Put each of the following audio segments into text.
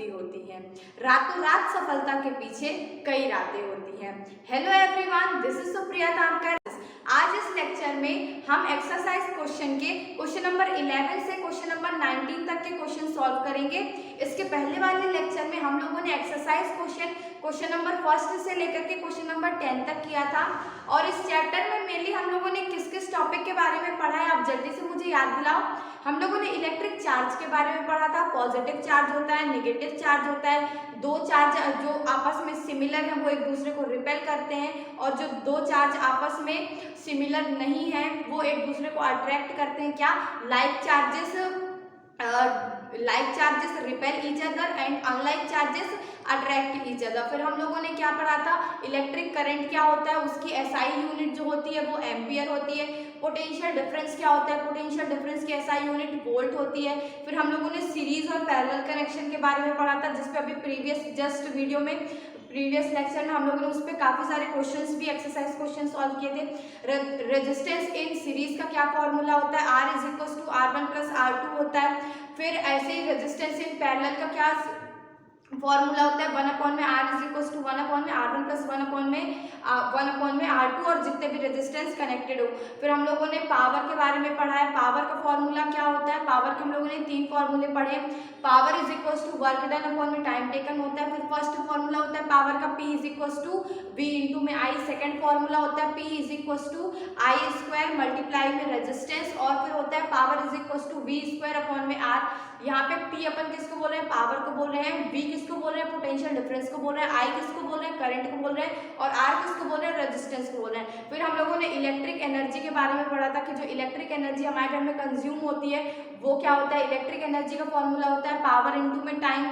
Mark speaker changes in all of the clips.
Speaker 1: सीखती होती हैं। रातों रात सफलता के पीछे कई रातें होती हैं। Hello everyone, this is Supriya Tamkar. आज इस लेक्चर में हम एक्सरसाइज क्वेश्चन के क्वेश्चन नंबर 11 से क्वेश्चन नंबर 19 तक के क्वेश्चन सॉल्व करेंगे। इसके पहले वाले लेक्चर में हम लोगों ने एक्सरसाइज क्वेश्चन नंबर 1 से लेकर के क्वेश्चन नंबर 10 तक किया था। और इस चैप्टर में मेनली हम लोगों ने किस किस टॉपिक के बारे में पढ़ा है, आप जल्दी से मुझे याद दिलाओ। हम लोगों ने इलेक्ट्रिक चार्ज के बारे में पढ़ा था। पॉजिटिव चार्ज होता है, नेगेटिव चार्ज होता है। दो चार्ज जो आपस में सिमिलर हैं वो एक दूसरे को रिपेल करते हैं, और जो दो चार्ज आपस में सिमिलर नहीं है वो एक दूसरे को अट्रैक्ट करते हैं। क्या? Like charges repel each other and unlike charges attract each other. फिर हम लोगों ने क्या पढ़ा था? इलेक्ट्रिक करंट क्या होता है, उसकी एसआई यूनिट जो होती है वो एम्पियर होती है। पोटेंशियल डिफरेंस क्या होता है? पोटेंशियल डिफरेंस की एसआई यूनिट वोल्ट होती है। फिर हम लोगों ने सीरीज और पैरेलल कनेक्शन के बारे में पढ़ा था, जिसपे अभी प्रीवियस लेक्चर में हम लोगों ने उस पर काफी सारे क्वेश्चंस भी एक्सरसाइज क्वेश्चन सॉल्व किए थे। रेजिस्टेंस इन सीरीज का क्या फॉर्मूला होता है? R is equal to R1 plus R2 होता है। फिर ऐसे ही रेजिस्टेंस इन पैरेलल का क्या फॉर्मूला होता है? 1 में R इज इक्वल टू 1 में R1 प्लस 1 में R2, और जितने भी रेजिस्टेंस कनेक्टेड हो। फिर हम लोगों ने पावर के बारे में पढ़ा है। पावर का फॉर्मूला क्या होता है? पावर के हम लोगों ने 3 फॉर्मूले पढ़े। Power is equal to work done upon में टाइम टेकन होता है। फिर फर्स्ट फॉर्मूला होता है पावर का P is equal to V into में I। सेकेंड फॉर्मूला होता है P is equal to I square multiply में रेजिस्टेंस, और फिर होता है power is equal to V square upon में R। यहाँ पे P अपन किसको बोल रहे हैं? पावर को बोल रहे हैं। V किसको बोल रहे हैं? पोटेंशियल डिफरेंस को बोल रहे हैं। I किसको बोल रहे हैं? करंट को बोल रहे हैं। और R किसको बोल रहे हैं? रेजिस्टेंस को बोल रहे हैं। फिर हम लोगों ने इलेक्ट्रिक एनर्जी के बारे में पढ़ा था कि जो इलेक्ट्रिक एनर्जी हमारे घर में कंज्यूम होती है वो क्या होता है? इलेक्ट्रिक एनर्जी का फॉर्मूला होता है पावर इंटू में टाइम।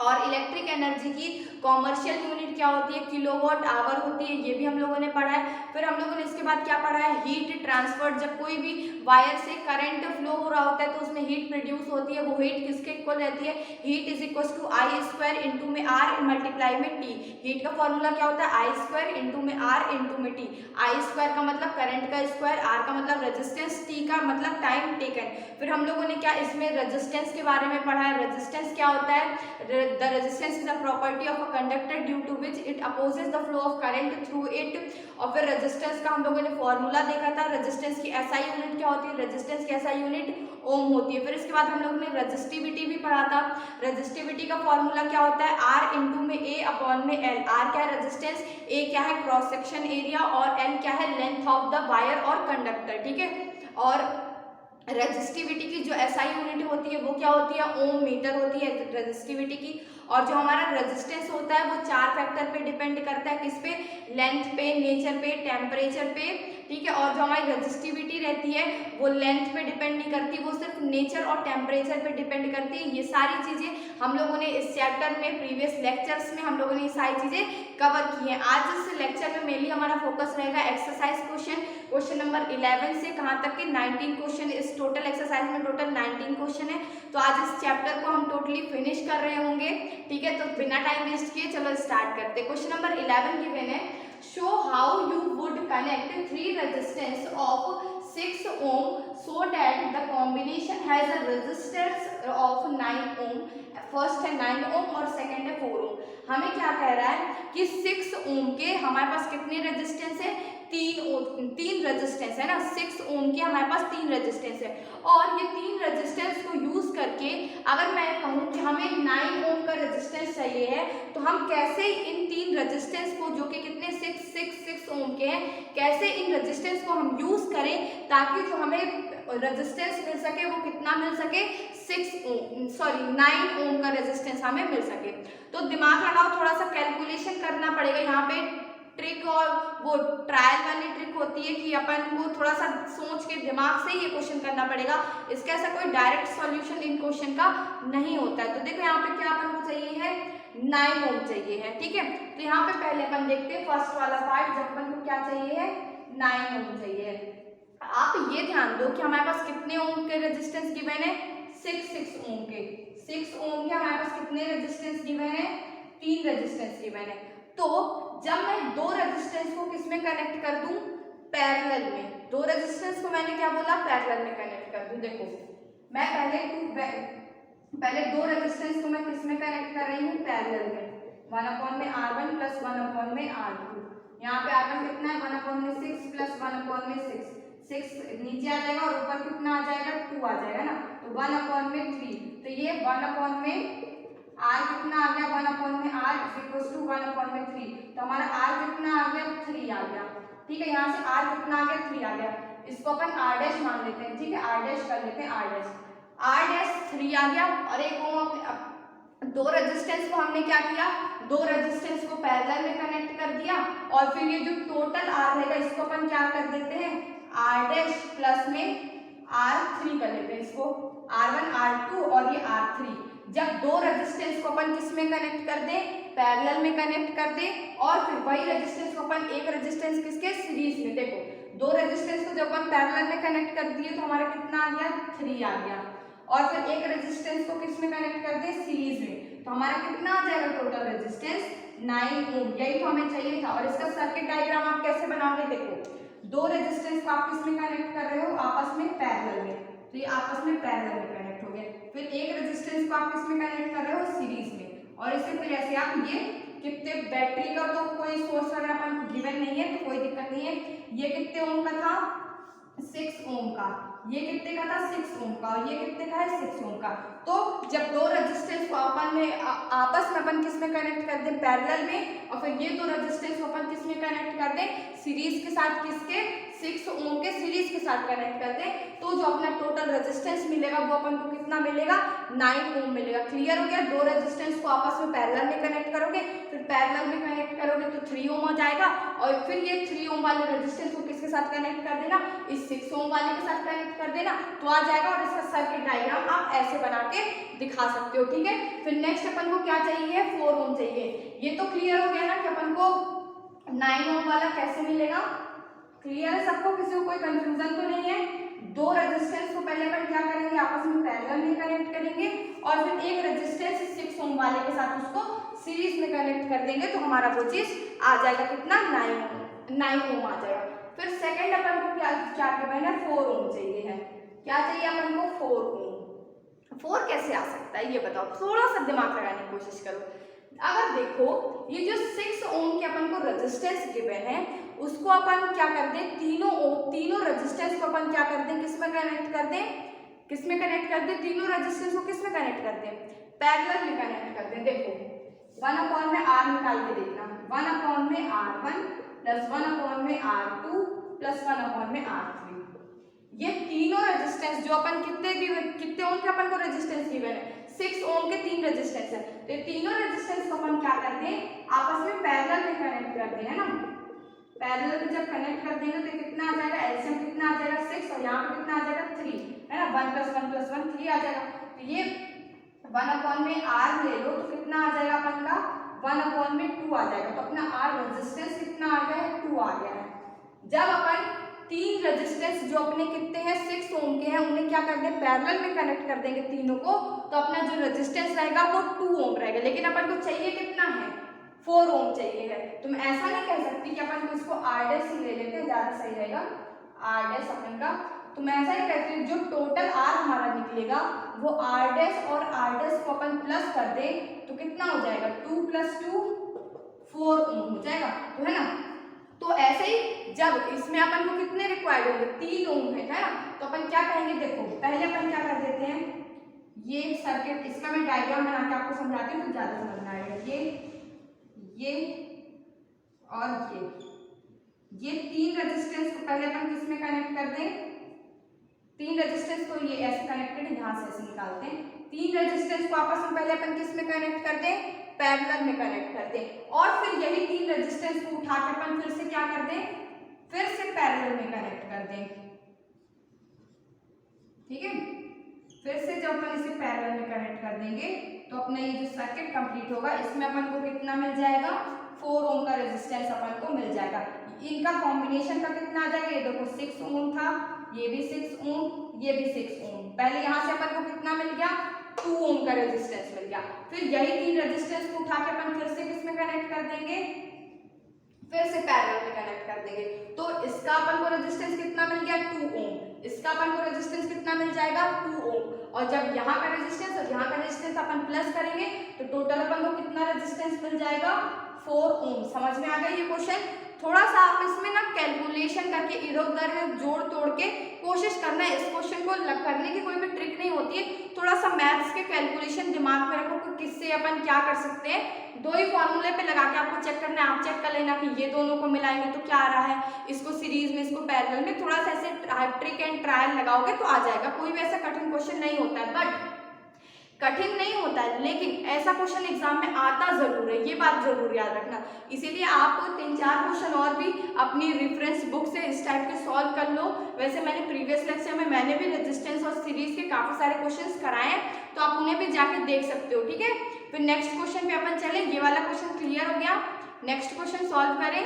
Speaker 1: और इलेक्ट्रिक एनर्जी की कॉमर्शियल यूनिट क्या होती है? किलोवाट आवर होती है। ये भी हम लोगों ने पढ़ा है। फिर हम लोगों ने इसके बाद क्या पढ़ा है? Heat transfer. जब कोई भी वायर से करंट फ्लो हो रहा होता है तो उसमें हीट प्रोड्यूस होती है। वो हीट किसके इक्वल रहती है? Heat is equal to I square into में R मल्टीप्लाई में T। हीट का फॉर्मूला क्या होता है? I स्क्वायर इंटू में R इंटू में T। I स्क्वायर का मतलब करंट का स्क्वायर, R का मतलब रेजिस्टेंस, T का मतलब टाइम टेकन। फिर हम लोगों ने क्या इसमें रेजिस्टेंस के बारे में पढ़ा है। रेजिस्टेंस क्या होता है? The resistance is a property of a conductor due to which it opposes the flow of current through it। और फिर रेजिस्टेंस का हम लोगों ने फॉर्मूला देखा था। रेजिस्टेंस की एसआई यूनिट क्या होती है? रेजिस्टेंस की एसआई यूनिट ओम होती है। फिर इसके बाद हम लोगों ने रेजिस्टिविटी भी पढ़ा था। रेजिस्टिविटी का फॉर्मूला क्या होता है? R इंटू में A अपॉन में L। R क्या है? रेजिस्टेंस, A क्या है? क्रॉस सेक्शन एरिया, और L क्या है? लेंथ ऑफ द वायर और कंडक्टर। ठीक है। और रेजिस्टिविटी की जो एसआई यूनिट होती है वो क्या होती है? ओम मीटर होती है रेजिस्टिविटी की। और जो हमारा रेजिस्टेंस होता है वो 4 फैक्टर पे डिपेंड करता है। किस पे? लेंथ पे, नेचर पे, टेम्परेचर पे। ठीक है। और जो हमारी रेजिस्टिविटी रहती है वो लेंथ पे डिपेंड नहीं करती, वो सिर्फ नेचर और टेम्परेचर पे डिपेंड करती है। ये सारी चीजें हम लोगों ने इस चैप्टर में प्रीवियस लेक्चर्स में हम लोगों ने ये सारी चीजें कवर की हैं। आज इस लेक्चर में मेनली हमारा फोकस रहेगा एक्सरसाइज क्वेश्चन नंबर 11 से कहाँ तक के 19 क्वेश्चन। इस टोटल एक्सरसाइज में टोटल 19 क्वेश्चन है। तो आज इस चैप्टर को हम टोटली फिनिश कर रहे होंगे। ठीक है। तो बिना टाइम वेस्ट किए चलो स्टार्ट करते हैं। क्वेश्चन नंबर 11 गिवन है, show how you would connect 3 resistance of 6 ohm so that the combination has a resistance of 9 ohm। First है 9 ohm और सेकंड है 4 ohm। हमें क्या कह रहा है कि 6 ohm के हमारे पास कितने रेजिस्टेंस है? 3 रेजिस्टेंस है ना। 6 ohm के हमारे पास 3 रेजिस्टेंस है, और ये 3 रेजिस्टेंस को यूज करके अगर मैं कहूँ कि हमें 9 ohm का रेजिस्टेंस चाहिए है, तो हम कैसे इन 3 रेजिस्टेंस को, जो कि कितने 6 ohm के हैं, कैसे इन रेजिस्टेंस को हम यूज करें ताकि जो हमें रेजिस्टेंस मिल सके वो कितना मिल सके? 9 ohm का रेजिस्टेंस हमें मिल सके। तो दिमाग लगाओ, थोड़ा सा कैलकुलेशन करना पड़ेगा। यहाँ पे ट्रिक और वो ट्रायल वाली ट्रिक होती है कि अपन को थोड़ा सा सोच के दिमाग से ये क्वेश्चन करना पड़ेगा। इसका ऐसा कोई डायरेक्ट सॉल्यूशन इन क्वेश्चन का नहीं होता है। तो देखो यहाँ पे क्या अपन को चाहिए है? 9 ohm चाहिए है। ठीक है। तो यहाँ पे पहले अपन देखते हैं फर्स्ट वाला पार्ट, जब अपन को क्या चाहिए है? 9 ohm चाहिए है। आप ये ध्यान दो कि हमारे पास कितने ओम के रेजिस्टेंस गिवन है? 6 ohm के। 6 ohm के हमारे पास कितने रेजिस्टेंस गिवन है? 3 रेजिस्टेंस गिवन है। तो जब मैं 2 रेजिस्टेंस को किसमें कनेक्ट कर दूं? पैरेलल में। 2 रेजिस्टेंस को मैंने क्या बोला? पैरेलल में कनेक्ट कर दूं। देखो मैं पहले पहले दो रेजिस्टेंस को मैं किस में कनेक्ट कर रही हूँ, पैरेलल में, 1/r1 प्लस 1/r2। यहाँ पे r1 कितना है, 1/6 प्लस 1/6, 6 नीचे आ जाएगा और ऊपर कितना आ जाएगा, 2 आ जाएगा ना, तो 1/3। तो ये 1/r कितना आ गया, 1/r इक्वल्स टू 1/3। तो हमारा r कितना आ गया, 3 आ गया। ठीक है, यहाँ से r कितना आ गया, 3 आ गया। इसको अपन r डैश मान लेते हैं। ठीक है, r डैश कर लेते हैं, r डैश 3 आ गया। और एक ओम, दो रेजिस्टेंस को हमने क्या किया, दो रेजिस्टेंस को पैरेलल में कनेक्ट कर दिया। और फिर ये जो टोटल r रहेगा इसको अपन क्या कर देते हैं, r डैश प्लस में r3 कर लेते हैं। इसको r1 r2 और ये r3। जब दो रेजिस्टेंस को अपन किस में कनेक्ट कर दें, पैरेलल में कनेक्ट कर दें, और फिर वही रेजिस्टेंस को अपन एक रेजिस्टेंस किसके, सीरीज में। देखो दो रेजिस्टेंस को जब अपन पैरेलल में कनेक्ट कर दिए तो हमारा कितना आ गया, 3 आ गया। और फिर एक रेजिस्टेंस को किस में कनेक्ट कर दें, सीरीज में, तो हमारा कितना आ जाएगा टोटल रेजिस्टेंस, 9 ओम। यही तो हमें चाहिए था। और इसका सर्किट डायग्राम आप कैसे बनाओगे, देखो दो रेजिस्टेंस को आप किस में कनेक्ट कर रहे हो, आपस में पैरेलल में, तो ये आपस में पैरेलल में कनेक्ट हो गए। फिर एक रेजिस्टेंस को आप किस में कनेक्ट कर रहे हो, सीरीज में। और इसे फिर ऐसे आप ये कितने, बैटरी का तो कोई सोर्स वगैरह अपन गिवन नहीं है तो कोई दिक्कत नहीं है। ये कितने ओम का था, 6 ओम का। ये कितने का था, 6 ओम का। और ये कितने का है, 6 ओम का। तो जब दो रेजिस्टेंस को अपन में आपस में अपन किस में कनेक्ट कर दें, पैरेलल में, और फिर ये दो रेजिस्टेंस को अपन किस में कनेक्ट कर दें, सीरीज के साथ, किसके, 6 ओम के सीरीज के साथ कनेक्ट कर दें, तो जो अपना टोटल रेजिस्टेंस मिलेगा वो अपन को कितना मिलेगा, 9 ओम मिलेगा। क्लियर हो गया। दो रेजिस्टेंस को आपस में पैरेलल में कनेक्ट करोगे, फिर पैरेलल में कनेक्ट करोगे तो 3 ओम आ जाएगा। और फिर ये 3 ओम वाले रेजिस्टेंस को किसके साथ कनेक्ट कर देना, इस 6 ओम वाले के साथ कनेक्ट कर देना, तो आ जाएगा। और इसका सर्किट डायग्राम आप ऐसे बना के दिखा सकते हो। ठीक है, फिर नेक्स्ट अपन को क्या चाहिए, 4 ओम चाहिए। ये तो क्लियर हो गया ना कि अपन को 9 ओम वाला कैसे मिलेगा। क्लियर है सबको, किसी को कोई कंफ्यूजन तो नहीं है। दो रेजिस्टेंस को पहले अपन क्या करेंगे, आपस में पैरेलल में कनेक्ट करेंगे, और फिर एक रेजिस्टेंस 6 ओम वाले के साथ उसको सीरीज में कनेक्ट कर देंगे, तो हमारा वो चीज आ जाएगा कितना, 9 ओम आ जाएगा। फिर सेकंड अपन को क्या करना है, 4 ओम चाहिए है। क्या चाहिए अपन को, 4 ओम। 4 कैसे आ सकता है ये बताओ, थोड़ा सा दिमाग लगाने की कोशिश करो। अगर देखो ये जो 6 ओम के अपन को रेजिस्टेंस गिवन है, उसको अपन क्या कर दें, तीनों रेजिस्टेंस को अपन क्या कर दें, किस में कनेक्ट कर दें, किस में कनेक्ट कर दें, तीनों रेजिस्टेंस को किस में कनेक्ट कर दें, पैरेलल में कनेक्ट कर दें। देखो 1 में r निकाल के देखना, 1 में r1 प्लस 1 में r2 प्लस 1 में r3। ये तीनों रेजिस्टेंस जो अपन कितने ओम के अपन को रेजिस्टेंस गिवन है, 6 ओम के 3 रेजिस्टेंस है, तो ये तीनों रेजिस्टेंस को अपन क्या करते हैं, आपस में पैरेलल में कनेक्ट करते हैं ना। पैरेलल में जब कनेक्ट कर देंगे तो कितना आ जाएगा, एलसीएम कितना आ जाएगा, 6, और यहाँ पे कितना आ जाएगा, 3, है ना। 1 + 1 + 1 3 आ जाएगा। तो ये 1 में r ले लो तो कितना आ जाएगा अपन का, 1 में 2 आ जाएगा। तो अपना r रेजिस्टेंस कितना आ गया है, 2 आ गया है। जब अपन तीन रेजिस्टेंस जो अपने कितने हैं, 6 ओम के हैं, उन्हें क्या कर दें, पैरेलल में कनेक्ट कर देंगे तीनों को, तो अपना जो रेजिस्टेंस रहेगा वो 2 ओम रहेगा। लेकिन अपन को चाहिए कितना है, 4 ओम चाहिए है। तुम ऐसा नहीं कह सकती कि अपन को इसको r डैश ही ले लेते हैं, ज्यादा सही रहेगा r डैश अपन का। तो मैं ऐसा ही कहती हूँ, जो टोटल r हमारा निकलेगा वो r डैश और r डैश को अपन प्लस कर दें तो कितना हो जाएगा, 2 + 2 4 ओम हो जाएगा, तो है ना। तो ऐसे ही जब इसमें अपन को कितने रिक्वायर्ड होंगे, 3 ओम है ना, तो अपन क्या कहेंगे, देखो पहले अपन क्या कर देते हैं, ये सर्किट, इसका मैं डायग्राम बना के आपको समझाती हूँ तो ज्यादा समझ में आएगा। ये और ये 3 रेजिस्टेंस को पहले अपन किस में कनेक्ट कर दें, 3 रेजिस्टेंस को ये ऐसे कनेक्टेड है, यहाँ से ऐसे निकालते हैं। 3 रेजिस्टेंस को आपस में पहले अपन किस में कनेक्ट कर दें, पैरेलल में कनेक्ट कर दें, और फिर यही 3 रेजिस्टेंस को उठा के अपन फिर से क्या कर दें, फिर से पैरेलल में कनेक्ट कर दें। ठीक है, फिर से जब अपन इसे पैरेलल में कनेक्ट कर देंगे तो अपना ये जो सर्किट कंप्लीट होगा, इसमें अपन को कितना मिल जाएगा, 4 ओम का रेजिस्टेंस अपन को मिल जाएगा। इनका कॉम्बिनेशन का कितना आ जाएगा, ये देखो 6 ओम था, ये भी 6 ओम, ये भी 6 ओम। पहले यहाँ से अपन को कितना मिल गया, 2 ओम का रेजिस्टेंस मिल गया। फिर यही 3 रेजिस्टेंस को उठा के अपन फिर से किस में कनेक्ट कर देंगे, फिर से पैरेलल में कनेक्ट कर देंगे। तो इसका अपन को रेजिस्टेंस कितना मिल गया, 2 ओम। इसका अपन को रेजिस्टेंस कितना मिल जाएगा, 2 ओम। और जब यहाँ का रेजिस्टेंस और यहाँ का रेजिस्टेंस अपन प्लस करेंगे तो टोटल अपन को कितना रेजिस्टेंस मिल जाएगा 4 ओम। समझ में आ गया ये क्वेश्चन। थोड़ा सा आप इसमें ना कैलकुलेशन करके इधर उधर जोड़ तोड़ के कोशिश करना है। इस क्वेश्चन को करने की कोई भी ट्रिक नहीं होती है, थोड़ा सा मैथ्स के कैलकुलेशन दिमाग में रखो कि किससे अपन क्या कर सकते हैं। दो ही फॉर्मूले पे लगा के आपको चेक करना है, आप चेक कर लेना कि ये दोनों को मिलाएंगे तो क्या आ रहा है, इसको सीरीज में इसको पैरेलल में, थोड़ा सा ऐसे ट्रिक एंड ट्रायल लगाओगे तो आ जाएगा। कोई भी ऐसा कठिन क्वेश्चन नहीं होता है, बट कठिन नहीं होता है लेकिन ऐसा क्वेश्चन एग्जाम में आता जरूर है, ये बात जरूर याद रखना। इसीलिए आप 3-4 क्वेश्चन और भी अपनी रेफरेंस बुक से इस टाइप के सॉल्व कर लो। वैसे मैंने प्रीवियस लेक्चर में मैंने भी रेजिस्टेंस और सीरीज के काफी सारे क्वेश्चंस कराए हैं, तो आप उन्हें भी जाके देख सकते हो, ठीक है। फिर नेक्स्ट क्वेश्चन पे अपन चले। ये वाला क्वेश्चन क्लियर हो गया, नेक्स्ट क्वेश्चन सॉल्व करें।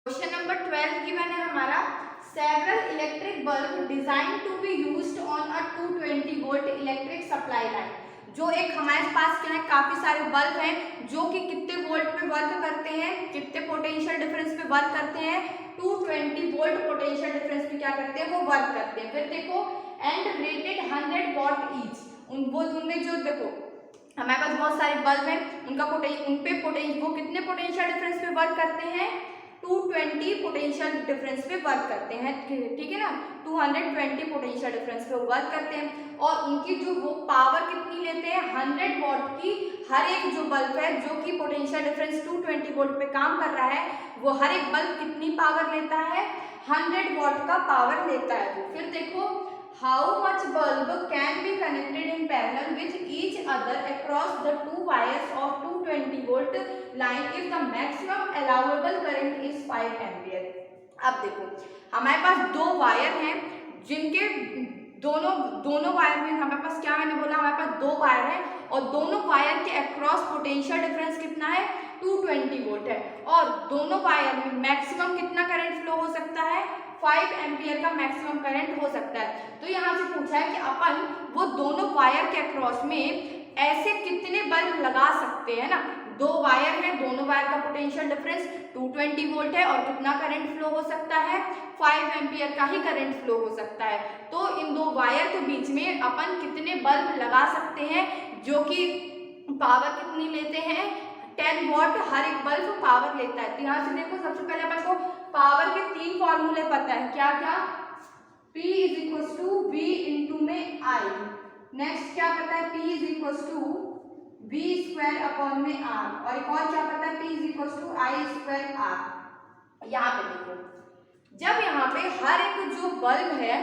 Speaker 1: क्वेश्चन नंबर 12 गिवन है हमारा, several electric bulb designed to be used on a 220 volt electric supply line. जो एक हमारे पास क्या है, काफी सारे बल्ब हैं जो कि कितने वोल्ट पे वर्क करते हैं, कितने पोटेंशियल डिफरेंस पे वर्क करते हैं, 220 वोल्ट पोटेंशियल डिफरेंस पे क्या करते हैं, वो वर्क करते हैं। फिर देखो एंड रेटेड 100 वॉट ईच, उनमें जो देखो हमारे पास बहुत सारे बल्ब हैं, उनका वो कितने पोटेंशियल डिफरेंस पे वर्क करते हैं, 220 पोटेंशियल डिफरेंस पे वर्क करते हैं, ठीक है ना, 220 पोटेंशियल डिफरेंस पे वर्क करते हैं। और उनकी जो वो पावर कितनी लेते हैं, 100 वॉट की। हर एक जो बल्ब है जो कि पोटेंशियल डिफरेंस 220 वोल्ट पे काम कर रहा है, वो हर एक बल्ब कितनी पावर लेता है, 100 वॉट का पावर लेता है वो। फिर देखो how much bulb can be connected in parallel with each other across the two wires of 220 volt line if the maximum allowable current is 5 ampere। अब देखो हमारे पास दो वायर हैं जिनके दोनों वायर में हमारे पास क्या, मैंने बोला हमारे पास दो वायर है और दोनों वायर के अक्रॉस पोटेंशियल डिफरेंस कितना है, 220 वोल्ट है। और दोनों वायर में मैक्सिमम कितना करंट फ्लो हो सकता है, 5 एम्पियर का मैक्सिमम करंट हो सकता है। तो यहाँ से पूछा है कि अपन वो दोनों वायर के अक्रॉस में ऐसे कितने बल्ब लगा सकते हैं ना। दो वायर है, दोनों वायर का पोटेंशियल डिफरेंस 220 वोल्ट है और कितना करंट फ्लो हो सकता है, 5 एम्पियर का ही करंट फ्लो हो सकता है। तो इन दो वायर के बीच में अपन कितने बल्ब लगा सकते हैं जो कि पावर कितनी लेते हैं, 10 वॉट हर एक बल्ब पावर लेता है। तो यहाँ से देखो सबसे पहले अपन को पावर के 3 फॉर्मूले पता है, क्या क्या, P is equal to V into में I। नेक्स्ट क्या पता है, P is equal to V square upon में R। और एक और क्या पता है, P is equal to I square R। यहाँ पे देखो जब यहाँ पे हर एक जो बल्ब है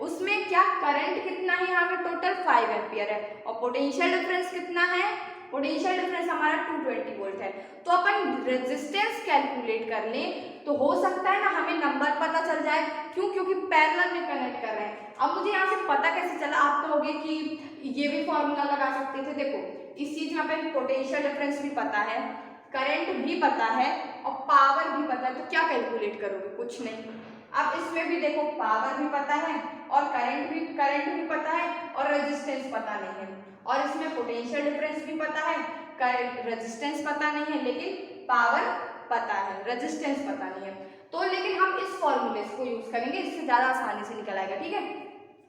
Speaker 1: उसमें क्या करंट कितना है, यहाँ पे टोटल 5 एम्पियर है और पोटेंशियल डिफरेंस कितना है, पोटेंशियल डिफरेंस हमारा 220 वोल्ट है। तो अपन रेजिस्टेंस कैलकुलेट कर लें तो हो सकता है ना हमें नंबर पता चल जाए, क्यों, क्योंकि पैरेलल में कनेक्ट कर रहे हैं। अब मुझे यहाँ से पता कैसे चला, आप कहोगे कि ये भी फॉर्मूला लगा सकते थे। देखो इस चीज में अपन पोटेंशियल डिफरेंस भी पता है, करंट भी पता है और पावर भी पता है, तो क्या कैलकुलेट करोगे, कुछ नहीं। अब इसमें भी देखो पावर भी पता है और करंट भी पता है और रेजिस्टेंस पता नहीं है, और इसमें पोटेंशियल डिफरेंस भी पता है, रेजिस्टेंस पता नहीं है, लेकिन पावर पता है, रेजिस्टेंस पता नहीं है। तो लेकिन हम इस फॉर्मूले को यूज करेंगे, इससे ज्यादा आसानी से निकल आएगा, ठीक है।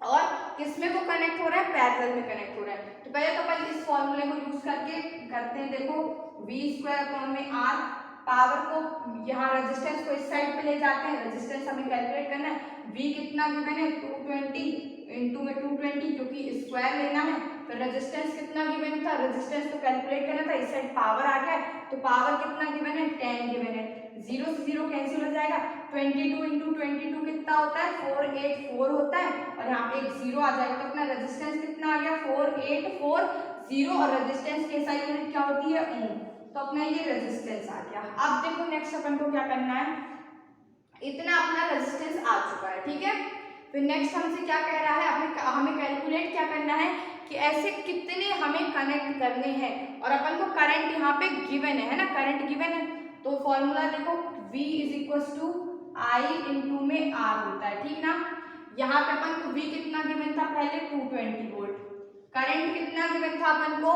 Speaker 1: और किसमें वो कनेक्ट हो रहा है, पैरेलल में कनेक्ट हो रहा है। तो पहले तो अपन इस फॉर्मूले को यूज करके करते हैं। देखो V स्क्वायर अपॉन में R, पावर को यहाँ रेजिस्टेंस को इस साइड पे ले जाते हैं, रेजिस्टेंस हमें कैलकुलेट करना है। V कितना गिवन है, 220 इंटू में 220 क्योंकि स्क्वायर लेना है। तो रेजिस्टेंस कितना गिवन था, रेजिस्टेंस को कैलकुलेट करना था, इस साइड पावर आ गया तो पावर कितना गिवन है, 10 गिवन है। 0 से 0 कैंसिल हो जाएगा, 22 इंटू 22 कितना होता है, 484 होता है और यहाँ पे एक 0 आ जाएगा। तो अपना रेजिस्टेंस कितना आ गया, 4840 और रेजिस्टेंस की SI यूनिट क्या होती है, ओम। तो अपना ये रेजिस्टेंस आ गया। अब देखो नेक्स्ट अपन को क्या करना है, इतना अपना रेजिस्टेंस आ चुका है, ठीक है। फिर नेक्स्ट हमसे क्या कह रहा है, हमें कैलकुलेट क्या करना है कि ऐसे कितने हमें कनेक्ट करने हैं, और अपन को करंट यहाँ पे गिवन है ना, करंट गिवन है। तो फॉर्मूला देखो V is equal to I into में R होता है, ठीक ना। यहाँ पे अपन को V कितना गिवन था पहले, 220 वोल्ट। करंट कितना गिवन था अपन को,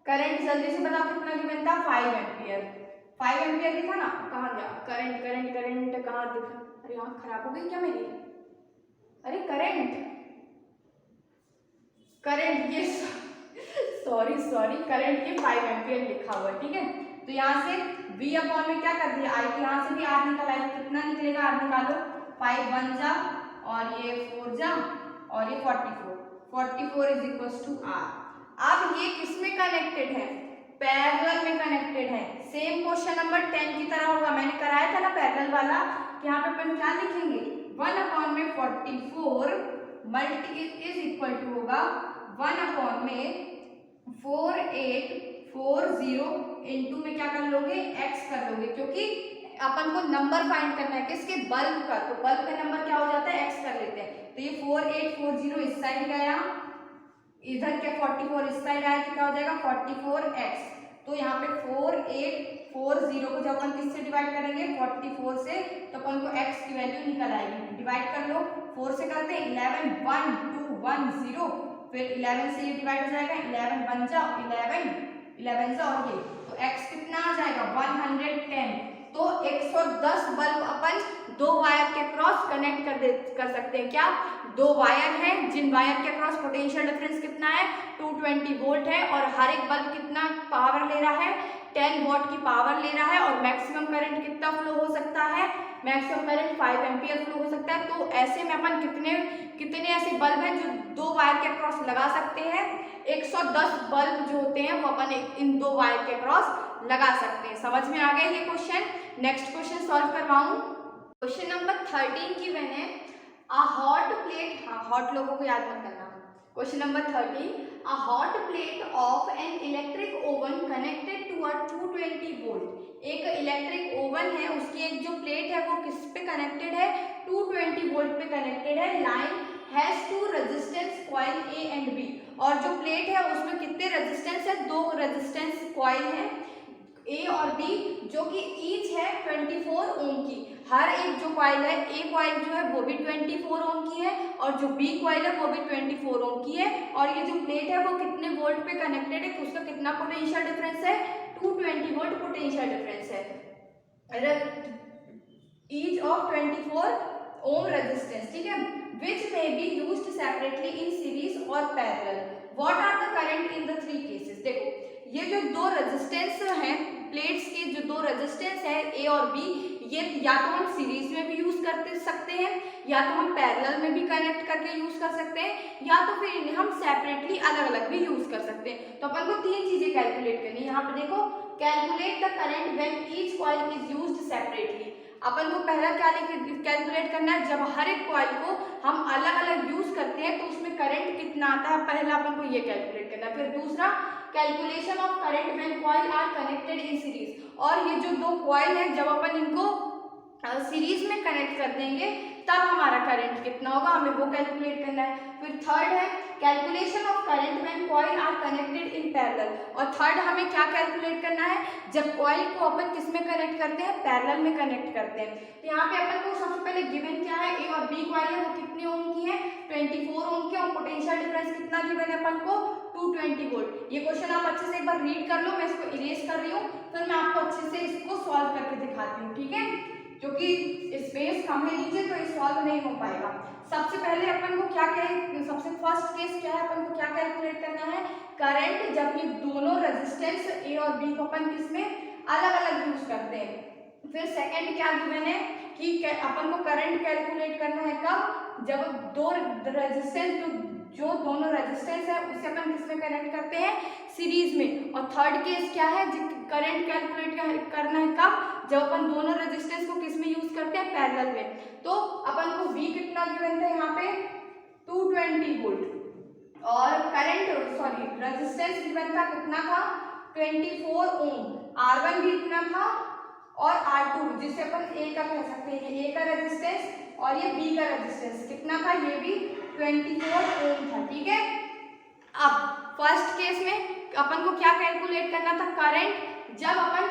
Speaker 1: करंट जल्दी से बताओ कितना गिवन था, 5 एम्पियर। 5 एम्पियर लिखा ना, कहाँ गया करंट, करंट करंट कहाँ दिखा, अरे आँख खराब हो गई क्या मेरी, अरे करंट करंट ये सॉरी करंट ये 5 एम्पियर लिखा हुआ है, ठीक है। तो यहाँ से V अपॉन में क्या कर दिया I, यहाँ से भी R निकल आएगा, कितना निकलेगा R निकालो, 5 1 जा और ये 4 जा और ये 44 इज इक्वल टू R। अब ये किसमें कनेक्टेड है, पैरेलल में कनेक्टेड है। सेम क्वेश्चन नंबर 10 की तरह होगा, मैंने कराया था ना पैरेलल वाला, कि यहाँ पे अपन क्या लिखेंगे 1 अपॉन में 44 मल्टी इज इक्वल टू होगा 1 अपॉन में 4840 इंटू में क्या कर लोगे x कर लोगे, क्योंकि अपन को नंबर फाइंड करना है किसके, बल्ब का। तो बल्ब का नंबर क्या हो जाता है, x कर लेते हैं। तो ये 4840 इस साइड गया, इधर क्या 44 इस साइड आया, तो क्या हो जाएगा 44x। तो यहाँ पे 4840 को जब अपन किससे डिवाइड करेंगे 44 से, तो अपन को x की वैल्यू निकल आएगी। डिवाइड कर लो, 4 से करते हैं 11 1 2 1 0, फिर 11 से ये डिवाइड हो जाएगा, 11 1 जा 11 जा और ये, तो x कितना आ जाएगा 110। तो 110 बल्ब अपन दो वायर के क्रॉस कनेक्ट कर सकते हैं। क्या, दो वायर हैं जिन वायर के क्रॉस पोटेंशियल डिफरेंस कितना है 220 वोल्ट है, और हर एक बल्ब कितना पावर ले रहा है 10 वॉट की पावर ले रहा है, और मैक्सिमम करंट कितना फ्लो हो सकता है, मैक्सिमम करंट 5 एम्पियर फ्लो हो सकता है। तो ऐसे में अपन कितने ऐसे बल्ब हैं जो दो वायर के क्रॉस लगा सकते हैं, 110 बल्ब जो होते हैं वो अपन इन दो वायर के क्रॉस लगा सकते हैं। समझ में आ गया ये क्वेश्चन। नेक्स्ट क्वेश्चन सॉल्व करवाऊं। क्वेश्चन नंबर 13 की मैंने अ हॉट प्लेट, हाँ हॉट लोगों को याद मत करना। Question number 13, a hot plate of an electric oven connected to a 220 volt. एक इलेक्ट्रिक ओवन है, उसकी एक जो प्लेट है वो किस पे कनेक्टेड है 220 वोल्ट पे कनेक्टेड है। Line has two resistance coil A and B, और जो प्लेट है उसमें कितने रेजिस्टेंस है, दो रेजिस्टेंस कॉइल है ए और बी, जो कि ईच है 24 ओम की। हर एक जो कॉइल है, ए कॉइल जो है वो भी 24 ओम की है, और जो बी कॉइल है वो भी 24 ओम की है। और ये जो प्लेट है वो कितने वोल्ट पे कनेक्टेड है, तो उसका कितना पोटेंशियल डिफरेंस है 220 वोल्ट पोटेंशियल डिफरेंस है, ईच ऑफ 24 ओम रेजिस्टेंस, ठीक है। Which may be used separately in series और parallel. What are the current in the three cases. देखो ये जो दो रेजिस्टेंस हैं, प्लेट्स के जो दो रेजिस्टेंस है ए और बी, ये या तो हम सीरीज में भी यूज कर सकते हैं, या तो हम पैरेलल में भी कनेक्ट करके यूज कर सकते हैं, या तो फिर इन्हें हम सेपरेटली अलग अलग भी यूज कर सकते हैं। तो अपन को तीन चीजें कैलकुलेट करनी है। यहाँ पे देखो, calculate the current when each coil is used separately. अपन को पहला क्या कैलकुलेट करना है, जब हर एक कॉइल को हम अलग अलग यूज करते हैं तो उसमें करंट कितना आता है, पहला अपन को ये कैलकुलेट करना है। फिर दूसरा, calculation of current when coil are connected in series, और ये जो दो कॉइल है जब अपन इनको सीरीज में कनेक्ट कर देंगे तब हमारा करंट कितना होगा, हमें वो कैलकुलेट करना है। फिर थर्ड है calculation of current when coil are connected in parallel, और थर्ड हमें क्या कैलकुलेट करना है, जब कॉइल को अपन किस में कनेक्ट करते हैं, पैरेलल में कनेक्ट करते हैं। तो यहाँ पे अपन को सबसे पहले गिवन क्या है, ए और बी कॉइल है वो कितने ओम की है 24 ओम की, और पोटेंशियल डिफरेंस कितना गिवन है अपन को 220 वोल्ट। ये क्वेश्चन आप अच्छे से एक बार रीड कर लो, मैं इसको इरेज कर रही हूँ, फिर मैं आपको अच्छे से इसको सॉल्व करके दिखाती हूँ, ठीक है, क्योंकि स्पेस कम है नीचे तो ये सॉल्व नहीं हो पाएगा। सबसे पहले अपन को क्या सबसे फर्स्ट केस क्या है, अपन को क्या कैलकुलेट करना है, करंट जब ये दोनों रेजिस्टेंस ए और बी को अपन किसमें अलग अलग यूज करते हैं। फिर सेकंड क्या गिवन है कि अपन को करंट कैलकुलेट करना है कब, जब दो रेजिस्टेंस जो दोनों रेजिस्टेंस है उसे अपन किसमें कनेक्ट करते हैं, सीरीज में। और थर्ड केस क्या है, करंट कैलकुलेट करना है कब, जब अपन दोनों रेजिस्टेंस को किसमें यूज करते हैं, पैरेलल में। तो अपन को V कितना गिवन था यहाँ पे 220 वोल्ट, और करंट रेजिस्टेंस गिवन था कितना था 24 ओम, R1 भी इतना था, और R2 जिसे अपन A का कह सकते हैं, ये A का रेजिस्टेंस और ये B का रेजिस्टेंस कितना था, ये भी 24 ओम था, ठीक है। अब फर्स्ट केस में अपन को क्या कैलकुलेट करना था, करंट जब अपन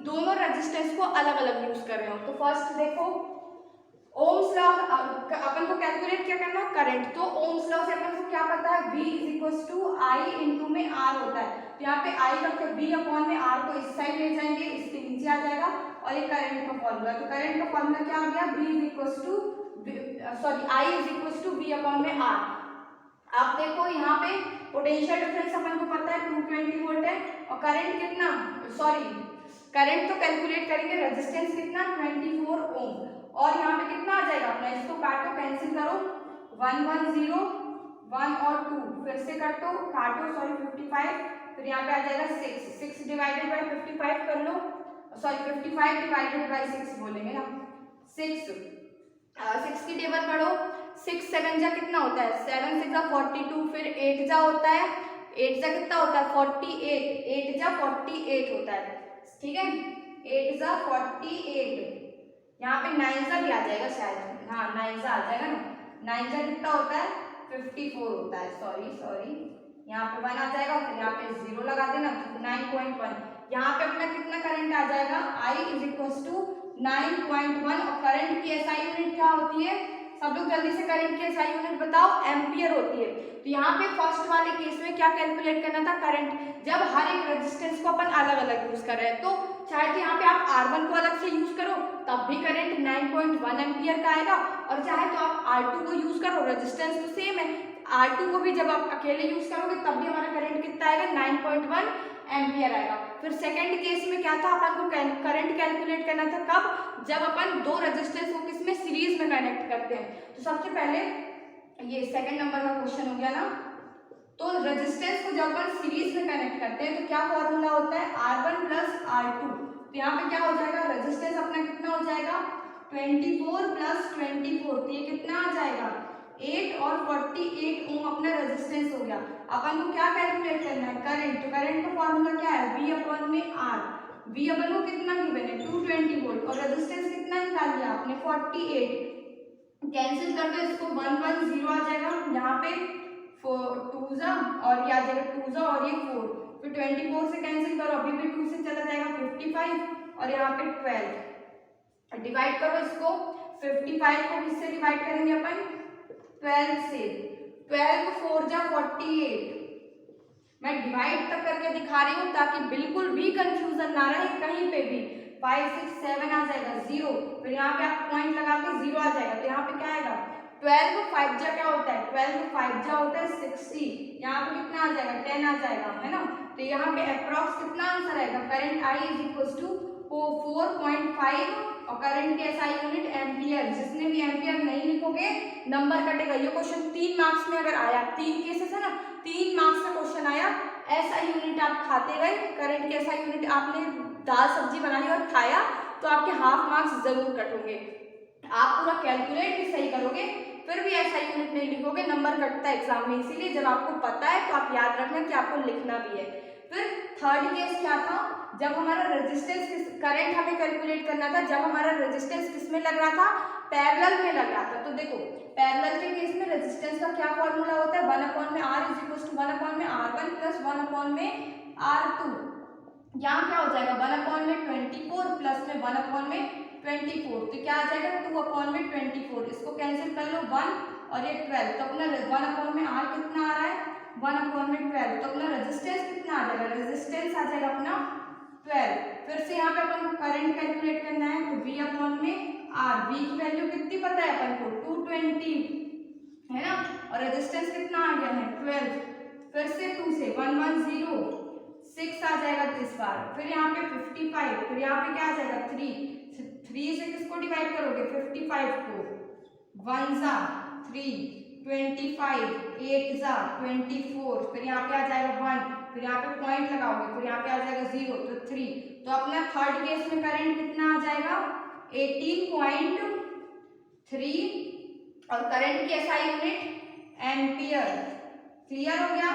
Speaker 1: दोनों रेजिस्टेंस को अलग अलग यूज कर रहे हो। तो फर्स्ट देखो, ओम्स लॉ अपन को कैलकुलेट क्या करना है, करंट। तो ओम्स लॉ से अपन को क्या पता है, V = I इंटू में R होता है। तो यहाँ पे I रखकर V अपॉन में R को इस साइड ले जाएंगे, इसके नीचे आ जाएगा, और ये करंट का फॉर्मूला। तो करंट का फॉर्मूला क्या आ गया, I = V अपॉन में R। आप देखो यहाँ पे पोटेंशियल डिफरेंस अपन को पता है 220 वोल्ट है, और करंट कितना, सॉरी करंट तो कैलकुलेट करेंगे, रेजिस्टेंस कितना 24 ओम, और यहाँ पे कितना आ जाएगा अपना, इसको काटो कैंसिल करो, 110 1 और 2 फिर से काटो सॉरी 55, फिर यहाँ पे आ जाएगा 6 डिवाइडेड बाय 55 कर लो, सॉरी 55 डिवाइडेड बाय 6 बोलेंगे ना, 6 की टेबल पढ़ो, 6 7 जा कितना होता है, 7 6 जा 42, फिर 8 जा होता है, 8 जा कितना होता है 48, 8 जा 48 होता है, ठीक है 8 जा 48, यहाँ पे 9 जा भी आ जाएगा शायद, हाँ 9 जा आ जाएगा ना, 9 जा कितना होता है 54 होता है, सॉरी यहाँ पे 1 आ जाएगा, फिर यहाँ पे 0 लगा देना, 9.1, यहाँ पे अपना कितना करंट आ जाएगा, I इज इक्वल टू 9.1, और करंट की SI यूनिट क्या होती है, सब लोग जल्दी से करंट की SI यूनिट बताओ, एम्पियर होती है। तो यहाँ पे फर्स्ट वाले केस में क्या कैलकुलेट करना था, करंट, जब हर एक रेजिस्टेंस को अपन अलग अलग यूज कर रहे हैं, तो चाहे तो यहाँ पे आप R1 को अलग से यूज करो तब भी करंट 9.1 एम्पियर का आएगा, और चाहे तो आप R2 को यूज करो, रेजिस्टेंस तो सेम है, R2 को भी जब आप अकेले यूज करोगे तब भी हमारा करंट कितना आएगा 9.1 एम्पियर आएगा। फिर सेकंड केस में क्या था, अपन को करंट कैलकुलेट करना था कब, जब अपन दो रेजिस्टेंस को किसमें सीरीज में कनेक्ट करते हैं। तो सबसे पहले ये सेकंड नंबर का क्वेश्चन हो गया ना, तो रेजिस्टेंस को जब अपन सीरीज में कनेक्ट करते हैं तो क्या फॉर्मूला होता है R1 प्लस R2। तो यहाँ पे क्या हो जाएगा, रेजिस्टेंस अपना कितना हो जाएगा 24 प्लस 24, तो ये कितना आ जाएगा 8 और 48 ओम अपना रेजिस्टेंस हो गया। अपन को क्या कैलकुलेट करना है, करंट, तो करंट का फॉर्मूला क्या है V अपॉन में R, V अपन को कितना गिवन है 220 वोल्ट, और रेजिस्टेंस कितना निकाल लिया आपने 48, कैंसिल कर दो इसको 110 आ जाएगा, यहाँ पे 2 जा और ये आ जाएगा 2 जा और ये 4, फिर 24 से कैंसिल करो, अभी भी 2 से चला जाएगा 55, और यहाँ पे 12, डिवाइड करो इसको, 55 को किससे डिवाइड करेंगे अपन 12 से, 12 4 जा 48, मैं डिवाइड तक करके दिखा रही हूँ ताकि बिल्कुल भी कंफ्यूजन ना रहे कहीं पे भी। 5 6 7 आ जाएगा 0, फिर यहाँ पे आप पॉइंट लगा के 0 आ जाएगा, तो यहाँ पे क्या आएगा 12 5 जा क्या होता है, 12 5 जा होता है 60, यहाँ पे कितना आ जाएगा 10 आ जाएगा, है ना। तो यहाँ पे अप्रॉक्स कितना आंसर आएगा, current I is equal to 4.5, और करंट की SI यूनिट एम्पियर, जिसने भी एम्पियर नहीं लिखोगे नंबर कटेगा। ये क्वेश्चन 3 मार्क्स में अगर आया, 3 केसेस है ना, 3 मार्क्स का क्वेश्चन आया, SI यूनिट आप खाते गए, करंट की SI यूनिट आपने दाल सब्जी बनाई और खाया तो आपके हाफ मार्क्स जरूर कटोगे। आप पूरा कैलकुलेट भी सही करोगे फिर भी SI यूनिट नहीं लिखोगे, नंबर कटता है एग्जाम में। इसीलिए जब आपको पता है तो आप याद रखना कि आपको लिखना भी है। फिर थर्ड केस क्या था, जब हमारा रेजिस्टेंस, करंट हमें कैलकुलेट करना था जब हमारा रेजिस्टेंस किस में लग रहा था, पैरेलल में लग रहा था। तो देखो पैरेलल के केस में रेजिस्टेंस का क्या फॉर्मूला होता है, 1/R is equal to 1/R1 plus 1/R2। यहाँ क्या हो जाएगा 1/24 प्लस में 1/24, तो क्या आ जाएगा 2/24, इसको कैंसिल कर लो 1 और ये 12, तो अपना 1/R कितना आ रहा है 1/12, तो अपना रेजिस्टेंस कितना आ जाएगा, रेजिस्टेंस आ जाएगा अपना 12। फिर से यहाँ पे अपन को करंट कैलकुलेट करना है, तो V/R, V की वैल्यू कितनी पता है अपन को 220 है ना, और रेजिस्टेंस कितना आ गया है 12, फिर से 2 से 110 6 आ जाएगा इस बार, फिर यहाँ पे 55, फिर यहाँ पे क्या आ जाएगा 3 से किसको डिवाइड करोगे 55 को, 1 जा 3, 25, 8 जा 24, फिर यहाँ पे आ जाएगा 1, फिर यहाँ पे पॉइंट लगाओगे, फिर यहाँ पे आ जाएगा 0, तो 3, तो अपना थर्ड केस में करंट कितना आ जाएगा 18.3, और करंट की SI यूनिट एम्पियर। क्लियर हो गया।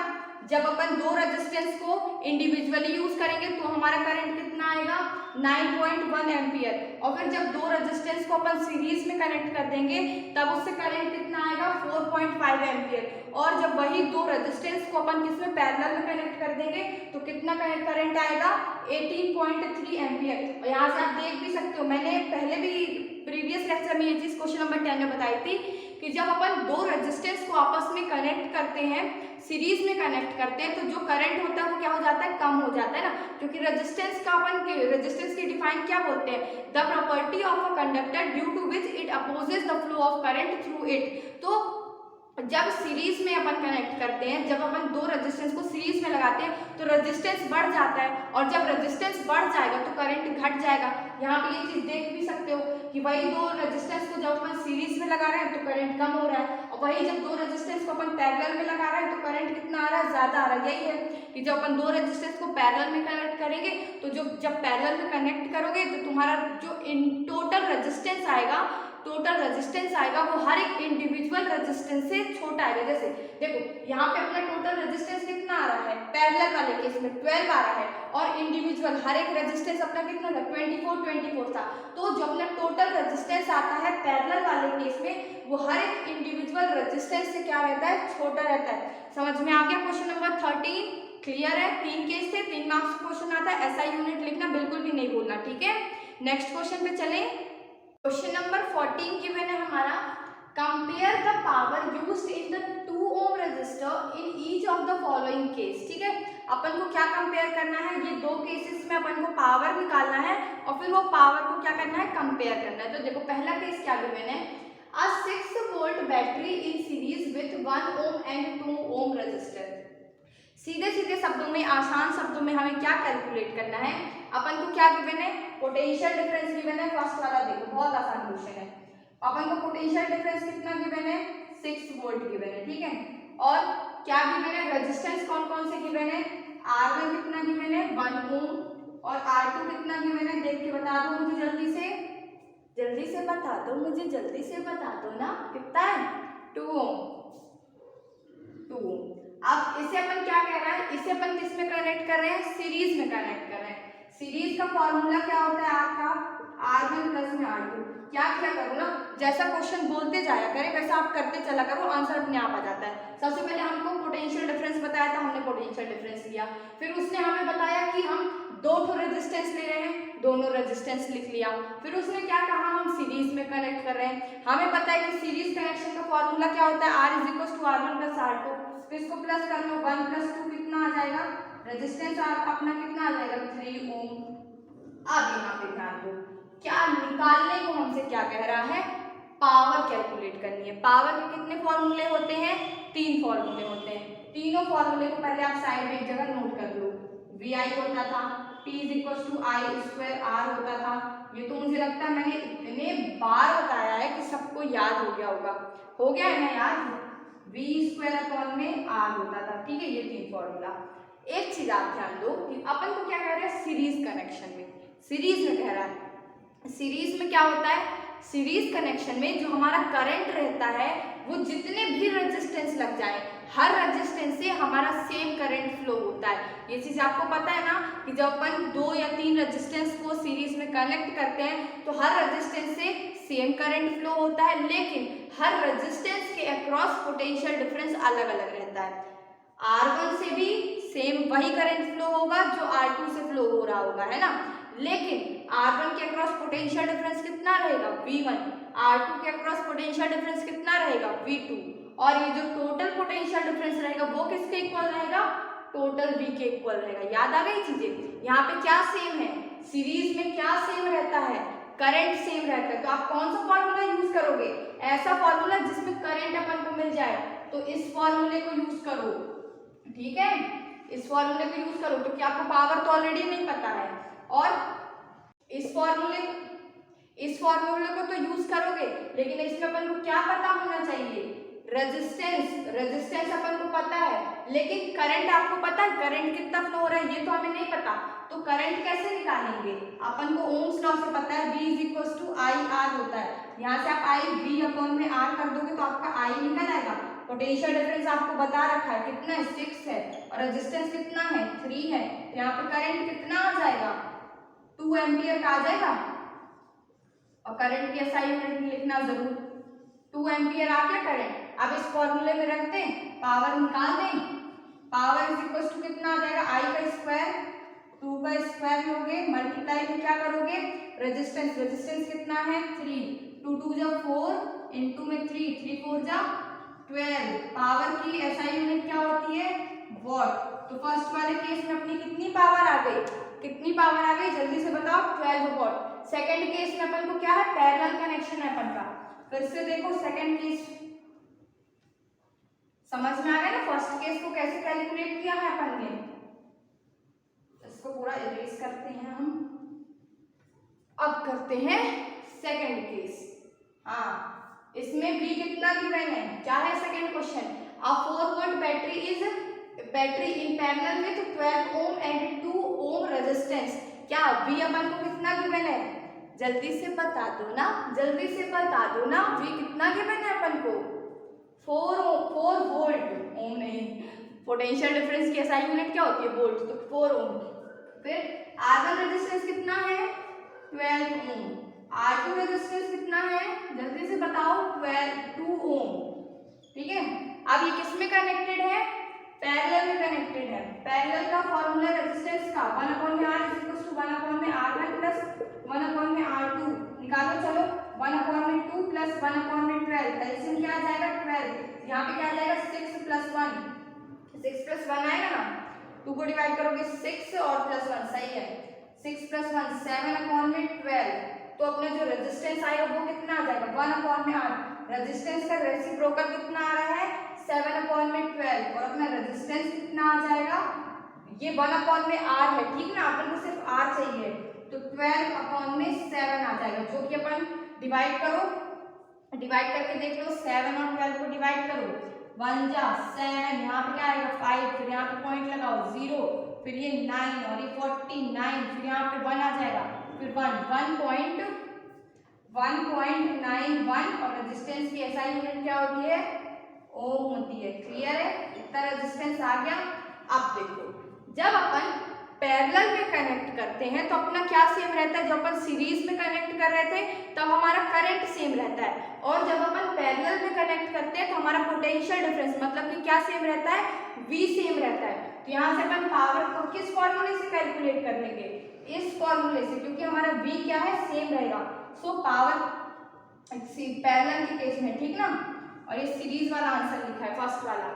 Speaker 1: जब अपन दो रेजिस्टेंस को इंडिविजुअली यूज करेंगे तो हमारा करंट कितना आएगा 9.1 एम्पियर, और फिर जब दो रेजिस्टेंस को अपन सीरीज में कनेक्ट कर देंगे तब उससे करंट कितना आएगा 4.5 एम्पियर, और जब वही दो रेजिस्टेंस को अपन किसमें पैरेलल में कनेक्ट कर देंगे तो कितना करंट आएगा 18.3 एम्पियर। और यहाँ से आप देख भी सकते हो, मैंने पहले भी प्रीवियस लेक्चर में ये चीज क्वेश्चन नंबर 10 में बताई थी कि जब अपन दो रेजिस्टेंस को आपस में कनेक्ट करते हैं, सीरीज में कनेक्ट करते हैं, तो जो करंट होता है वो क्या हो जाता है, कम हो जाता है ना, क्योंकि रेजिस्टेंस का अपन रेजिस्टेंस की डिफाइन क्या बोलते हैं, the property of a conductor due to which it opposes the flow of current through it. तो जब सीरीज में अपन कनेक्ट करते हैं, जब अपन दो रेजिस्टेंस को सीरीज में लगाते हैं तो रेजिस्टेंस बढ़ जाता है, और जब रेजिस्टेंस बढ़ जाएगा तो करंट घट जाएगा। यहाँ पे ये चीज देख भी सकते हो कि वही दो रेजिस्टेंस को जब अपन सीरीज में लगा रहे हैं तो करंट कम हो रहा है, और वही जब दो रेजिस्टेंस को अपन पैरेलल में लगा रहे हैं तो करंट कितना आ रहा है, ज्यादा आ रहा है। यही है कि जब अपन दो रेजिस्टेंस को पैरेलल में कनेक्ट करेंगे तो जब पैरेलल में कनेक्ट करोगे तो तुम्हारा जो इन टोटल रेजिस्टेंस आएगा वो हर एक इंडिविजुअल रेजिस्टेंस से छोटा आएगा। जैसे देखो यहाँ पे अपना टोटल रेजिस्टेंस कितना आ रहा है, पैरेलल वाले केस में 12 आ रहा है, और इंडिविजुअल हर एक रेजिस्टेंस अपना कितना था, 24 था। तो जो अपना टोटल रेजिस्टेंस आता है पैरेलल वाले केस में वो हर एक इंडिविजुअल रेजिस्टेंस से क्या रहता है, छोटा रहता है। समझ में आ गया? क्वेश्चन नंबर 13 क्लियर है? 3 केस थे, 3 मार्क्स क्वेश्चन आता है, ऐसा यूनिट लिखना बिल्कुल भी नहीं भूलना, ठीक है। नेक्स्ट क्वेश्चन पे चलें। क्वेश्चन नंबर 14 गिवन है हमारा, compare the power used in the 2 ohm resistor in each of the following case. ठीक है, अपन को क्या कंपेयर करना है, ये दो केसेस में अपन को पावर निकालना है और फिर वो पावर को क्या करना है, कंपेयर करना है। तो देखो पहला केस क्या गिवन है, a 6 volt battery in series with 1 ohm and 2 ohm resistor. सीधे सीधे शब्दों में, आसान शब्दों में हमें क्या कैलकुलेट करना है, अपन को क्या गिवन है, पोटेंशियल डिफरेंस गिवन है। फर्स्ट वाला देखो बहुत आसान क्वेश्चन है, अपन को पोटेंशियल डिफरेंस कितना गिवन है, 6 वोल्ट गिवन है, ठीक है। और क्या गिवन है, रेजिस्टेंस कौन कौन से गिवन है, R1 कितना गिवन है, 1 ओम, और R2 कितना गिवन है, देख के बता दो मुझे जल्दी से बता दो मुझे, जल्दी से बता दो ना, कितना है, 2 ओम। अब इसे अपन क्या कह रहा है, इसे अपन किस में कनेक्ट कर रहे हैं, सीरीज में कनेक्ट कर रहे हैं। सीरीज का फॉर्मूला क्या होता है आपका, R1 प्लस में R2। क्या किया करो ना, जैसा क्वेश्चन बोलते जाया करें वैसा आप करते चला करो, आंसर अपने आप आ जाता है। सबसे पहले हमको पोटेंशियल डिफरेंस बताया था, हमने पोटेंशियल डिफरेंस लिया, फिर उसने हमें बताया कि हम दो रेजिस्टेंस ले रहे हैं, दोनों रेजिस्टेंस लिख लिया, फिर उसने क्या कहा, हम सीरीज में कनेक्ट कर रहे हैं। हमें पता है कि सीरीज कनेक्शन का फॉर्मूला क्या होता है, R = R1 प्लस R2। तो इसको प्लस कर लो, 1 + 2 कितना आ जाएगा, रेजिस्टेंस अपना कितना आ जाएगा, 3 ओम। अब यहाँ पे ध्यान दो, क्या निकालने को हमसे क्या कह रहा है, पावर कैलकुलेट करनी है। पावर के कितने फॉर्मूले होते हैं, 3 फॉर्मूले होते हैं। तीनों फॉर्मूले को पहले आप साइड में एक जगह नोट कर लो। VI होता था, P = I² R होता था। ये तो मुझे लगता है मैंने इतने बार बताया है कि सबको याद हो गया होगा, हो गया है ना याद, V² R होता था, ठीक है। ये 3 फॉर्मूला। एक चीज आप ध्यान दो कि अपन को क्या कह रहा है, सीरीज कनेक्शन में, सीरीज में कह रहा है। सीरीज में क्या होता है, सीरीज कनेक्शन में जो हमारा करंट रहता है वो जितने भी रेजिस्टेंस लग जाए, हर रेजिस्टेंस से हमारा सेम करंट फ्लो होता है। ये चीज आपको पता है ना कि जब अपन 2 या 3 रेजिस्टेंस को सीरीज में कनेक्ट करते हैं तो हर रेजिस्टेंस से सेम करंट फ्लो होता है, लेकिन हर रेजिस्टेंस के अक्रॉस पोटेंशियल डिफरेंस अलग अलग रहता है। R1 से भी सेम वही करंट फ्लो होगा जो R2 से फ्लो हो रहा होगा, है ना, लेकिन R1 के अक्रॉस पोटेंशियल डिफरेंस कितना रहेगा, V1, R2 के अक्रॉस पोटेंशियल डिफरेंस कितना रहेगा, V2, और ये जो टोटल पोटेंशियल डिफरेंस रहेगा वो किसके इक्वल रहेगा, टोटल V के इक्वल रहेगा। याद आ गई चीजें, यहाँ पे क्या सेम है, सीरीज में क्या सेम रहता है, करंट सेम रहता है। तो आप कौन सा फॉर्मूला यूज करोगे, ऐसा फॉर्मूला जिसमें करंट अपन को मिल जाए, तो इस फॉर्मूले को यूज करो, ठीक है, इस फॉर्मूले को यूज करो। तो क्या आपको पावर तो ऑलरेडी नहीं पता है, और इस फॉर्मूले को तो यूज करोगे, लेकिन इसमें अपन को क्या पता होना चाहिए, रेजिस्टेंस अपन को पता है, लेकिन करंट आपको पता है, करंट कितना फ्लो हो रहा है ये तो हमें नहीं पता। तो करंट कैसे निकालेंगे, अपन को ओम्स लॉ से पता है, V = IR होता है। यहाँ से आप I V/R कर दोगे तो आपका I निकल आएगा। पोटेंशियल डिफरेंस आपको बता रखा है कितना है, 6 है, और रेजिस्टेंस कितना है, 3 है। यहाँ पे करंट कितना आ जाएगा, 2 एम्पियर का आ जाएगा, और करंट की SI यूनिट लिखना जरूर, 2 एम्पियर आ गया करंट। अब इस फॉर्मूले में रख दें, पावर निकाल दें, पावर = कितना आ जाएगा, I² 2 का स्क्वायर लोगे, मल्टीप्लाई में क्या करोगे, रेजिस्टेंस कितना है, 3, 2 2 जा 4, इनटू में 3, 3 4 जा 12। पावर की SI यूनिट क्या होती है, वॉट। तो फर्स्ट वाले केस में अपनी कितनी पावर आ गई, जल्दी से बताओ, 12 वॉट। सेकेंड केस में अपन को क्या है, पैरेलल कनेक्शन है अपन का। फिर से देखो सेकेंड केस, समझ में आ गया ना फर्स्ट केस को कैसे कैलकुलेट किया है अपन ने। इसको पूरा इरेज करते हैं हम। अब करते हैं सेकंड केस। हाँ, इसमें बी कितना गिवन है, क्या है second question, a 4 volt battery in parallel with 12 Om and 2 ohm resistance. क्या बी अपन को कितना गिवन है, जल्दी से बता दो ना, जल्दी से बता दो ना, बी कितना गिवन है अपन को, 4 वोल्ट। ओम नहीं, पोटेंशियल डिफरेंस की एसआई यूनिट क्या होती है, वोल्ट, तो 4 ओम। फिर R1 रेजिस्टेंस कितना है, 12 ओम। R2 रेजिस्टेंस कितना है, जल्दी से बताओ, 2 ओम। ठीक है, अब ये किस में कनेक्टेड है, पैरेलल में कनेक्टेड है। पैरेलल का फॉर्मूला रेजिस्टेंस का 1/R = 1/R1 प्लस 1/R2 निकालो, चलो 1/2 प्लस 1/12, एलसीएम क्या आ जाएगा 12, यहाँ पे क्या आ जाएगा 6 + 1, 6 + 1 आएगा ना, 2 को डिवाइड करोगे 6 और +1, सही है, 6 + 1 7/12। तो अपना जो रेजिस्टेंस आएगा वो कितना आ जाएगा 1/R। रेजिस्टेंस का रेसिप्रोकल कितना आ रहा है 7/12, और अपना रेजिस्टेंस कितना आ जाएगा, ये 1/R है, ठीक ना, अपन को सिर्फ R चाहिए, तो 12/7 आ जाएगा, जो कि अपन डिवाइड करो, डिवाइड करके देख लो, 7 और 12 को डिवाइड करो, 1 जा 7, यहाँ पे क्या आएगा 5, फिर यहाँ पे पॉइंट लगाओ 0, फिर ये 9 और ये 49, फिर यहाँ पे 1 आ जाएगा, फिर 1.91, और रेजिस्टेंस की एसआई यूनिट क्या होती है, ओम होती है। क्लियर है, इतना रेजिस्टेंस आ गया। अब देखो, जब अपन पैरेलल में कनेक्ट करते हैं तो अपना क्या सेम रहता है, जब अपन सीरीज में कनेक्ट कर रहे थे तब हमारा करंट सेम रहता है, और जब अपन पैरेलल में कनेक्ट करते हैं तो हमारा पोटेंशियल डिफरेंस मतलब कि क्या सेम रहता है, V सेम रहता है। तो यहाँ से अपन पावर को किस फॉर्मूले से कैलकुलेट कर लेंगे, इस फॉर्मूले से, क्योंकि हमारा V क्या है सेम रहेगा। सो पावर पैरेलल के केस में, ठीक ना, और ये सीरीज वाला आंसर लिखा है फर्स्ट वाला,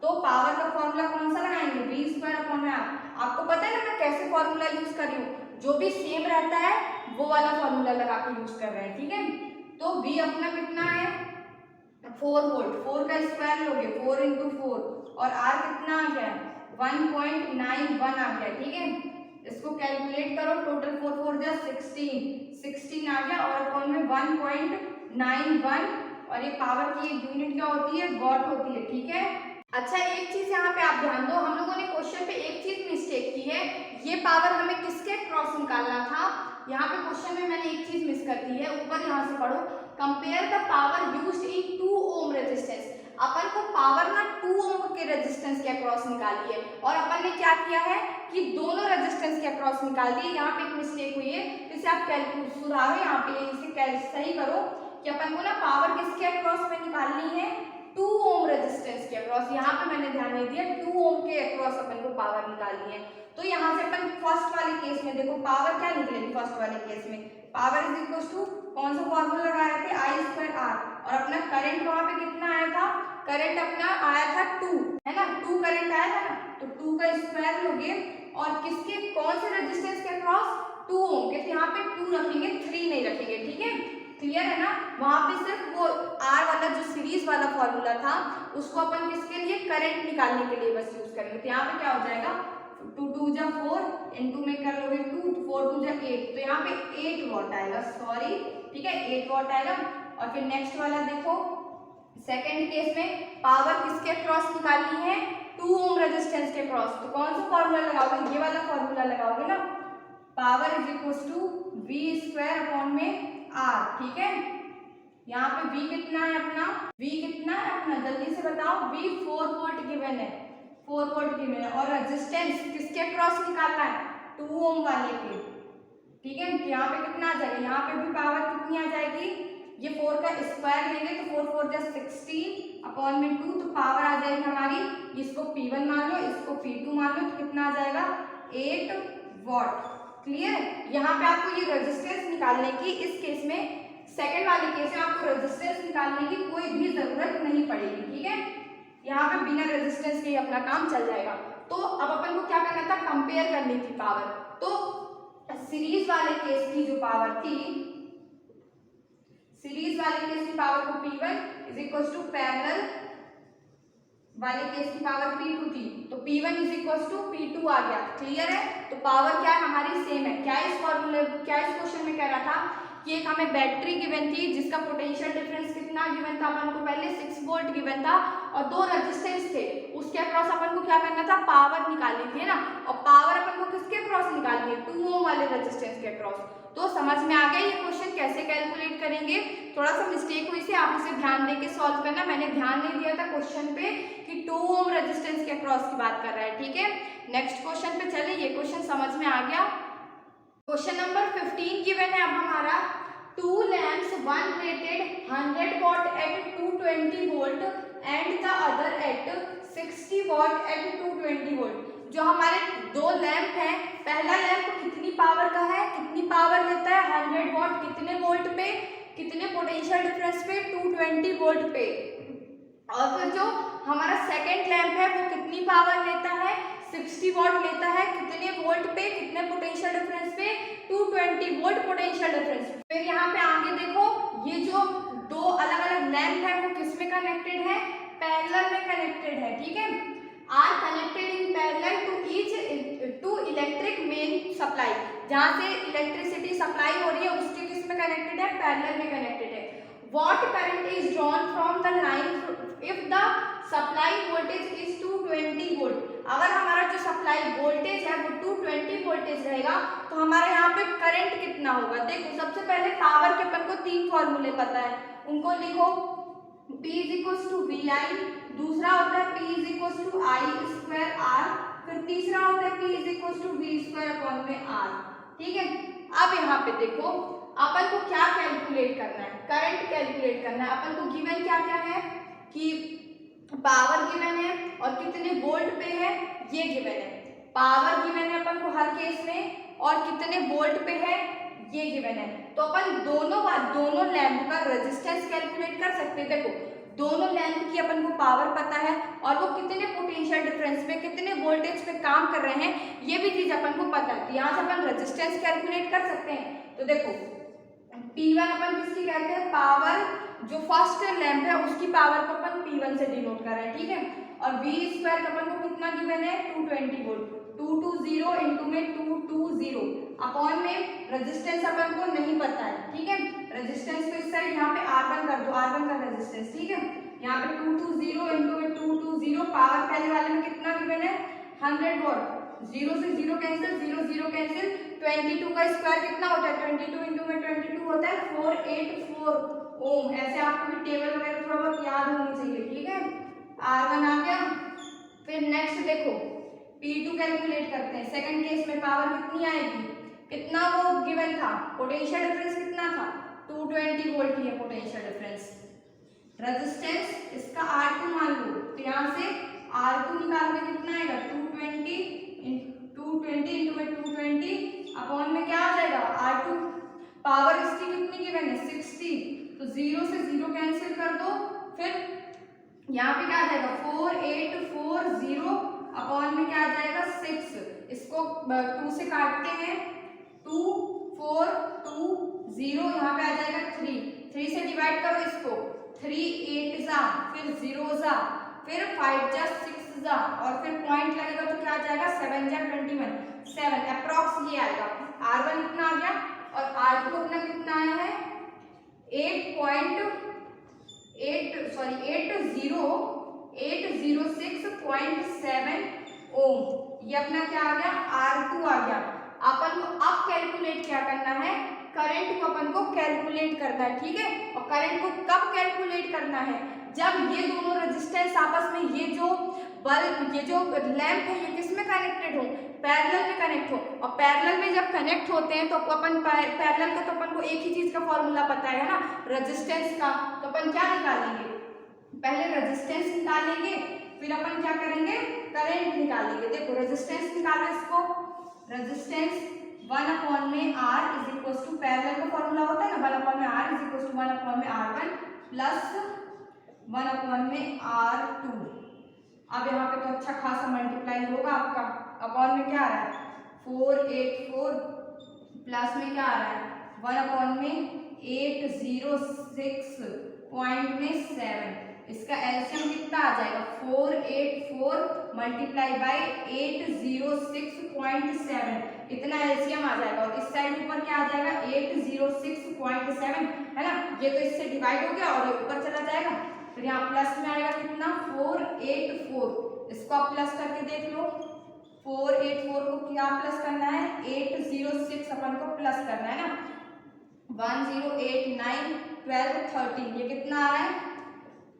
Speaker 1: तो पावर का फॉर्मूला कौन सा लगाएंगे, V²/R। आपको पता है ना मैं कैसे फॉर्मूला यूज कर रही हूँ, जो भी सेम रहता है वो वाला फॉर्मूला लगा के यूज कर रहे हैं, ठीक है। तो V अपना कितना है 4 वोल्ट, 4 का स्क्वायर लोगे 4 × 4, और R कितना आ गया 1.91 आ गया, ठीक है। इसको कैलकुलेट करो, टोटल 4 4 जा 16 आ गया, और अपॉन में 1.91, और ये पावर की एक यूनिट क्या होती है, वॉट होती है, ठीक है। अच्छा, एक चीज यहाँ पे आप ध्यान दो, हम लोगों ने क्वेश्चन पे एक चीज मिस्टेक की है, ये पावर हमें किसके क्रॉस निकालना था, यहाँ पे क्वेश्चन में मैंने एक चीज मिस कर दी है, ऊपर यहाँ से पढ़ो, compare the power used in 2 ohm resistance. अपन को पावर ना 2 ओम के रेजिस्टेंस के अक्रॉस निकाली है, और अपन ने क्या किया है कि दोनों रेजिस्टेंस के अक्रॉस निकाल दिए, यहाँ पे एक मिस्टेक हुई है, तो इसे आप कैलकुलेट सुधारो, यहाँ पे इसे सही करो कि अपन को ना पावर किसके अक्रॉस में निकालनी है, 2 ओम रेजिस्टेंस के अक्रॉस। यहाँ पे मैंने ध्यान नहीं दिया, 2 ओम के अक्रॉस अपन को पावर निकालनी है। तो यहाँ से अपन फर्स्ट वाले केस में देखो पावर क्या निकलेगी, फर्स्ट वाले केस में पावर इज इक्वल टू कौन सा फॉर्मूला लगा रहे थे, I²R, और अपना करंट वहां पे कितना आया था, करंट अपना आया था 2, है ना, 2 करंट आया था ना, तो 2 का स्क्वायर लोगे, और किसके कौन से रेजिस्टेंस के अक्रॉस 2 ओम के, यहाँ पे 2 रखेंगे 3 नहीं रखेंगे, ठीक है, क्लियर है ना। वहां पे सिर्फ वो R वाला जो सीरीज वाला फॉर्मूला था उसको अपन किसके लिए, करंट निकालने के लिए बस यूज करेंगे। तो यहाँ पे क्या हो जाएगा 2 2 जा 4, इनटू में कर लोगे 2, 4 2 जा 8, तो यहाँ पे 8 वॉट आएगा, सॉरी, ठीक है, 8 वॉट आएगा। और फिर नेक्स्ट वाला देखो, सेकेंड केस में पावर किसके अक्रॉस निकालनी है, 2 ओम रेजिस्टेंस के क्रॉस, तो कौन सा फॉर्मूला लगाओगे, ये वाला फॉर्मूला लगाओगे ना, power is equal to V²/R, ठीक है। यहाँ पे V कितना है अपना, V कितना है अपना, जल्दी से बताओ, V 4 वोल्ट गिवन है, 4 वोल्ट गिवन है, और रेजिस्टेंस किसके क्रॉस निकालना है, 2 ओम वाले के, ठीक है। यहाँ पे कितना आ जाएगा, यहाँ पे भी पावर कितनी आ जाएगी, ये 4 का स्क्वायर लेंगे तो 4 4 जा 16 अपॉन में 2, तो पावर आ जाएगी हमारी, इसको P1 मान लो, इसको P2 मान लो, तो कितना आ जाएगा 8 वॉट। क्लियर, यहाँ पे आपको ये रेजिस्टेंस निकालने की, इस केस में सेकंड वाले केस में आपको रेजिस्टेंस निकालने की कोई भी जरूरत नहीं पड़ेगी, ठीक है। यहाँ पे बिना रेजिस्टेंस के ही अपना काम चल जाएगा। तो अब अपन को क्या करना था, कंपेयर करनी थी पावर। तो सीरीज वाले केस की जो पावर थी, सीरीज वाले केस की पावर को P1 is equal to parallel वाले केस की पावर P2 थी, तो P1 is equal to P2 आ गया। क्लियर है? तो पावर क्या है हमारी सेम है। क्या इस फॉर्मूले, क्या इस क्वेश्चन में कह रहा था कि एक हमें बैटरी गिवन थी जिसका पोटेंशियल डिफरेंस कितना गिवन था अपन को, पहले 6 वोल्ट गिवन था और 2 रेजिस्टेंस थे, उसके अक्रॉस अपन को क्या करना था, पावर निकालनी थी ना। और पावर अपन को किसके अक्रॉस निकालनी है, 2 ओम वाले रेजिस्टेंस के अक्रॉस। तो समझ में आ गया ये क्वेश्चन कैसे कैलकुलेट करेंगे। थोड़ा सा मिस्टेक हुई थी, आप इसे ध्यान देके सॉल्व करना, मैंने ध्यान नहीं दिया था क्वेश्चन पे कि 2 ओम रेजिस्टेंस के अक्रॉस की बात कर रहा है। ठीक है, नेक्स्ट क्वेश्चन पे चले, ये क्वेश्चन समझ में आ गया। क्वेश्चन नंबर 15 गिवन है अब हमारा, 2 lamps, one rated 100 watt at 220 volt and the other at 60 watt at 220 volt। जो हमारे दो लैंप हैं, पहला लैंप कितनी पावर का है, कितनी पावर लेता है, 100 वॉट, कितने वोल्ट पे, कितने पोटेंशियल डिफरेंस पे, 220 वोल्ट पे। और फिर जो हमारा सेकंड लैंप है वो कितनी पावर लेता है, 60 वॉट लेता है, कितने वोल्ट पे, कितने पोटेंशियल डिफरेंस पे, 220 वोल्ट पोटेंशियल डिफरेंस। फिर यहाँ पे आगे देखो, ये जो दो अलग अलग लैंप है वो किस में कनेक्टेड है, पैरेलल में कनेक्टेड है। ठीक है, are connected in parallel to electric main supply, जहाँ से इलेक्ट्रिसिटी सप्लाई हो रही है उसके किस में कनेक्टेड है, पैरेलल में कनेक्टेड है। What current is drawn from the line if the supply voltage is 220 volt? अगर हमारा जो सप्लाई वोल्टेज है वो 220 वोल्टेज रहेगा तो हमारे यहाँ पे करंट कितना होगा। देखो सबसे पहले पावर के अपन को 3 फॉर्मूले पता है, उनको लिखो। P is equal to V I, दूसरा होता है P is equal to I square R, फिर तीसरा होता है P is equal to V square upon में आर। ठीक है, अब यहाँ पे देखो अपन को क्या कैलकुलेट करना है, करंट कैलकुलेट करना है। अपन को गिवन क्या क्या है कि पावर गिवन है और कितने वोल्ट पे है ये गिवन है। पावर गिवन है अपन को हर केस में और कितने वोल्ट पे है ये गिवन है। तो अपन दोनों लैंप का रेजिस्टेंस कैलकुलेट कर सकते हैं। देखो दोनों लैंप की अपन को पावर पता है और वो कितने पोटेंशियल डिफरेंस पे, कितने वोल्टेज पे काम कर रहे हैं ये भी चीज अपन को पता है। तो यहाँ से अपन रेजिस्टेंस कैलकुलेट कर सकते हैं। तो देखो P1 अपन किसकी कहते हैं, पावर जो फर्स्ट लैंप है उसकी पावर को अपन P1 से डिनोट कर रहे हैं। ठीक है, और V स्क्वायर अपन को कितना गिवन है, 220 वोल्ट, 220 इंटू में 220 अपॉन में रेजिस्टेंस अपन को नहीं पता है। ठीक है, रेजिस्टेंस को इस साइड यहाँ पे R1 कर दो, R1 का रेजिस्टेंस। ठीक है, यहाँ पे 220 इंटू में 220, पावर पहले वाले में कितना गिवन है, 100 वोल्ट, 0 से 0 कैंसिल, 0 0 कैंसिल, 22 का स्क्वायर कितना होता है, 22 इंटू में 22 होता है 484 ओम। ऐसे आपको भी टेबल वगैरह थोड़ा बहुत याद होनी चाहिए। ठीक है, R1 आ गया। फिर नेक्स्ट देखो P2 कैलकुलेट करते हैं। सेकंड केस में पावर कितनी आएगी, कितना वो गिवन था, पोटेंशियल डिफरेंस कितना था, 220 वोल्ट की है पोटेंशियल डिफरेंस। रेजिस्टेंस इसका R2 मान लो, तो यहाँ से R2 निकालोगे कितना आएगा, 220 इंटू में 220 अपॉन में क्या आ जाएगा, R2 पावर इसकी कितनी गिवन है, 60, तो 0 से 0 कैंसिल कर दो, फिर यहाँ पे क्या आ जाएगा 4840 अपॉन में क्या आ जाएगा 6, इसको 2 से काटते हैं, 2 4 2 0, यहाँ पे आ जाएगा 3 से डिवाइड करो इसको, 3 8 जा, फिर 0 जा, फिर 5 जा 6 जा, और फिर पॉइंट लगेगा तो क्या आ जाएगा 7 जा 21, 7 अप्रॉक्स ये आएगा। R1 इतना आ गया और R2 अपना कितना आया है 806.7 ओम। ये अपना क्या आ गया, R2 आ गया। अपन को अब कैलकुलेट क्या करना है, करंट को अपन को कैलकुलेट करना है। ठीक है, और करंट को कब कैलकुलेट करना है, जब ये दोनों रेजिस्टेंस आपस में, ये जो बल्ब, ये जो लैंप है ये किस में कनेक्टेड हो, पैरेलल में कनेक्ट हो। और पैरेलल में जब कनेक्ट होते हैं तो अपन पैरेलल का तो अपन को एक ही चीज का फॉर्मूला पता है ना, रेजिस्टेंस का। तो अपन क्या निकालेंगे, पहले रेजिस्टेंस निकालेंगे, फिर अपन क्या करेंगे, करंट निकालेंगे। देखो रेजिस्टेंस निकालो इसको, रेजिस्टेंस 1 अपॉन में R is equal to, parallel का फॉर्मूला होता है ना, 1 अपॉन में R is equal to 1 upon में R1 प्लस 1 अपॉन में R2। अब यहाँ पे तो अच्छा खासा मल्टीप्लाई होगा आपका, अपॉन में क्या आ रहा है 484 प्लस में क्या आ रहा है 1 अपॉन में 806.7, इसका एलसीएम कितना कितना आ जाएगा 484 मल्टीप्लाई बाई 806.7, इतना एलसीएम आ जाएगा। और इस साइड ऊपर क्या आ जाएगा 806.7 है ना, ये तो इससे डिवाइड हो गया और ये ऊपर चला जाएगा, फिर यहाँ प्लस में आएगा कितना 484, इसको आप प्लस करके देख लो। 484 को क्या प्लस करना है 806 अपन को प्लस करना है ना, 1089 12 13, ये कितना आ रहा है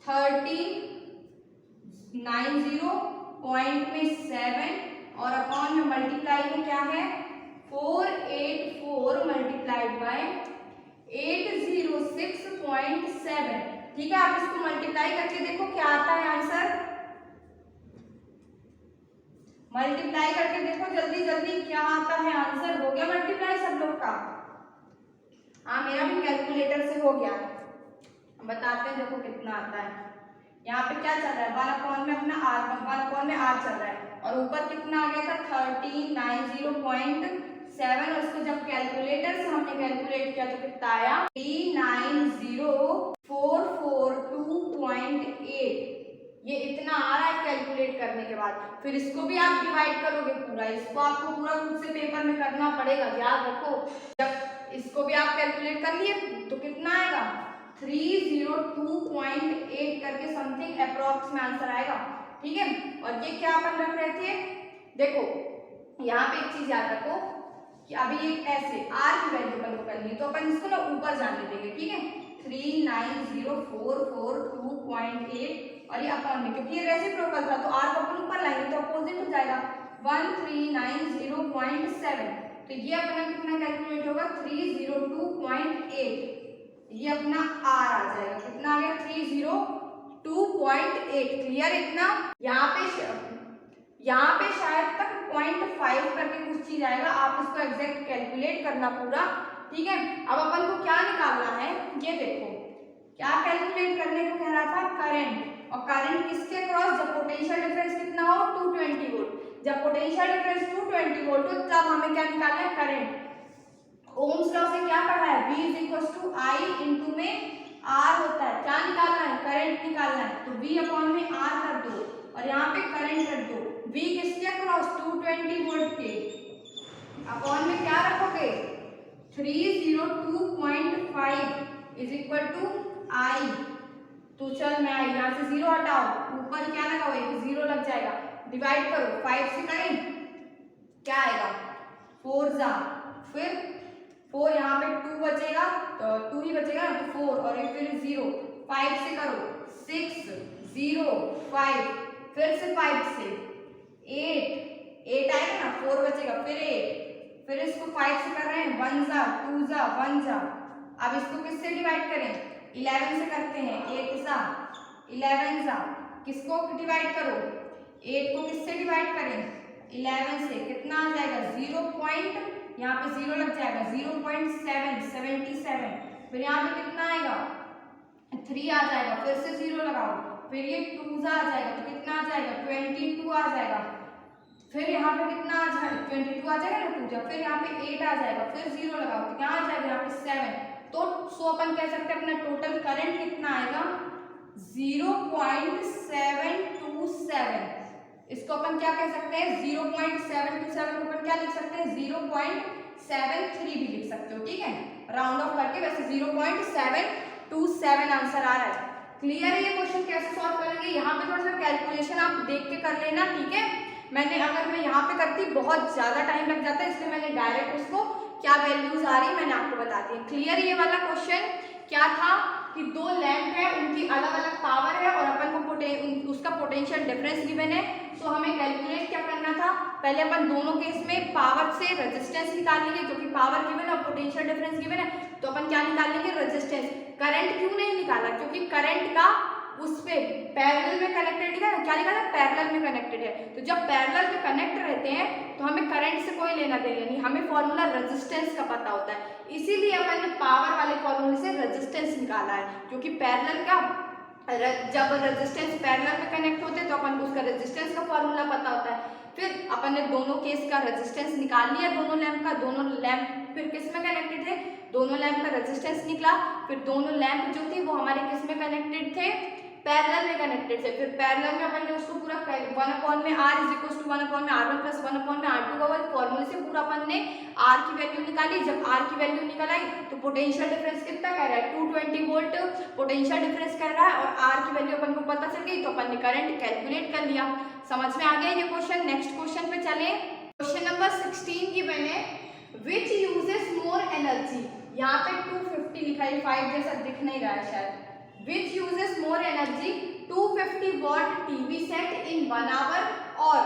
Speaker 1: 1390 पॉइंट में 7 और अपॉन में मल्टीप्लाई में क्या है 484 मल्टीप्लाइड बाय 806.7, ठीक है। आप इसको मल्टीप्लाई करके देखो क्या आता है आंसर, मल्टीप्लाई करके देखो जल्दी जल्दी क्या आता है आंसर। हो गया मल्टीप्लाई सब लोग का? हाँ मेरा भी कैलकुलेटर से हो गया। बताते हैं देखो कितना आता है। यहाँ पे क्या चल रहा है 1 अपॉन में अपना r, 1 अपॉन में r चल रहा है और ऊपर कितना आ गया था 1390.7 और उसको जब कैलकुलेटर से हमने कैलकुलेट किया तो कितना आया 390442.8, ये इतना आ रहा है कैलकुलेट करने के बाद। फिर इसको भी आप डिवाइड करोगे पूरा, इसको आपको पूरा खुद से पेपर में करना पड़ेगा, याद रखो। जब इसको भी आप कैलकुलेट कर लिए तो कितना आएगा 302.8 करके समथिंग अप्रॉक्स में आंसर आएगा, ठीक है। और ये क्या अपन रख रहे थे, देखो यहाँ पे एक चीज याद रखो कि अभी ये ऐसे r की वैल्यू अपन को करनी है तो अपन इसको ना ऊपर जाने देंगे, ठीक है। 390,442.8 और ये अपॉन में, क्योंकि ये रेसिप्रोकल था तो r को अपन ऊपर लाएंगे तो अपोजिट हो जाएगा 1390.7, तो ये अपना कितना कैलकुलेट होगा 302.8, ये अपना r आ जाएगा, कितना आ गया 302.8, क्लियर इतना। यहाँ पे शायद तक 0.5 करके कुछ चीज आएगा, आप इसको एग्जैक्ट कैलकुलेट करना पूरा, ठीक है। अब अपन को क्या निकालना है, ये देखो क्या कैलकुलेट करने को कह रहा था करंट, और करंट किसके क्रॉस, जब पोटेंशियल डिफरेंस कितना हो 220 वोल्ट, जब पोटेंशियल डिफरेंस 220 वोल्ट हो तब हमें क्या निकालना है करंट। ओम्स लॉ से क्या पढ़ा है V = I इंटू में R होता है, क्या निकालना है करंट निकालना है, तो V अपॉन में R कर दो और यहाँ पे करंट रख दो। V किसके क्रॉस 220 वोल्ट के, अपॉन में क्या रखोगे 302.5 इज इक्वल टू I, तो चल मैं यहाँ से 0 हटाओ, ऊपर क्या लगाओ एक 0 लग जाएगा, डिवाइड करो 5 से करें क्या आएगा 4 जा, फिर 4 यहाँ पे 2 बचेगा तो 2 ही बचेगा ना, तो 4 और एक फिर 0, 5 से करो 6 0 5, फिर से 5 से 8 आएगा ना, 4 बचेगा फिर 8, फिर इसको 5 से कर रहे हैं 1 जा 2 जा 1 जा। अब इसको किससे डिवाइड करें 11 से करते हैं, 8 जा 11 जा, किसको डिवाइड करो 8 को किससे डिवाइड करें 11 से, कितना आ जाएगा 0 पॉइंट, यहाँ पे 0 लग जाएगा 0.777, फिर यहाँ पे कितना आएगा 3 आ जाएगा, फिर से 0 लगाओ, फिर ये 2 आ जाएगा तो कितना आ जाएगा 22 आ जाएगा, फिर यहाँ पे कितना आ जाएगा 22 आ जाएगा ना 2 जा, फिर यहाँ पे 8 आ जाएगा, फिर 0 लगाओ तो क्या आ जाएगा यहाँ पे 7, तो सो अपन कह सकते हैं अपना टोटल करंट कितना आएगा 0.727, इसको अपन क्या कह सकते हैं 0.727 को अपन क्या लिख सकते हैं 0.73 भी लिख सकते हो, ठीक है, राउंड ऑफ करके। वैसे 0.727 आंसर आ रहा है, क्लियर है। ये क्वेश्चन कैसे सॉल्व करेंगे, यहाँ पे थोड़ा सा कैलकुलेशन आप देख के कर लेना, ठीक है। अगर मैं यहाँ पे करती बहुत ज्यादा टाइम लग जाता है, इसलिए मैंने डायरेक्ट उसको क्या वैल्यूज आ रही है मैंने आपको बता दी। क्लियर ये वाला क्वेश्चन क्या था कि 2 लैंप है, उनकी अलग अलग पावर है और अपन को उसका पोटेंशियल डिफरेंस गिवन है, तो हमें कैलकुलेट क्या करना था, पहले अपन दोनों केस में पावर से रेजिस्टेंस निकाल लेंगे, क्योंकि पावर गिवन और पोटेंशियल डिफरेंस गिवन है, तो अपन क्या निकाल लेंगे रेजिस्टेंस। करंट क्यों नहीं निकाला, क्योंकि करंट का उस पे पैरेलल में कनेक्टेड लिखा है, क्या लिखा है पैरेलल में कनेक्टेड है, तो जब पैरेलल में कनेक्ट रहते हैं तो हमें करंट से कोई लेना देना नहीं, हमें फॉर्मूला रेजिस्टेंस का पता होता है, इसीलिए अपन ने पावर वाले फॉर्मूले से रेजिस्टेंस निकाला है, क्योंकि पैरेलल का जब रेजिस्टेंस पैरेलल में कनेक्ट होते हैं तो अपन को उसका रेजिस्टेंस का फॉर्मूला पता होता है। फिर अपन ने दोनों केस का रेजिस्टेंस निकाल लिया, दोनों लैंप का, दोनों लैंप फिर किस में कनेक्टेड थे, दोनों लैंप का रेजिस्टेंस निकला, फिर दोनों लैंप जो थे वो हमारे किस में कनेक्टेड थे पैरेलल में कनेक्टेड थे, फिर पैरेलल में अपन ने उसको पूरा 1/r=1/r1 + 1/r2 का फॉर्मूले से पूरा अपन ने r की वैल्यू निकाली। जब r की वैल्यू निकल आई तो पोटेंशियल डिफरेंस कितना कह रहा है, 220 वोल्ट पोटेंशियल डिफरेंस कह रहा है, और r की वैल्यू अपन को पता चल गई तो अपन ने करंट कैलकुलेट कर लिया। समझ में आ गया ये क्वेश्चन। नेक्स्ट क्वेश्चन पे चले। क्वेश्चन नंबर 16 की मैंने विच यूजेस मोर एनर्जी, यहाँ पे 250 लिखा है, 5 जैसा दिख नहीं रहा है शायद। Which uses more energy, 250 watt TV set in 1 hour और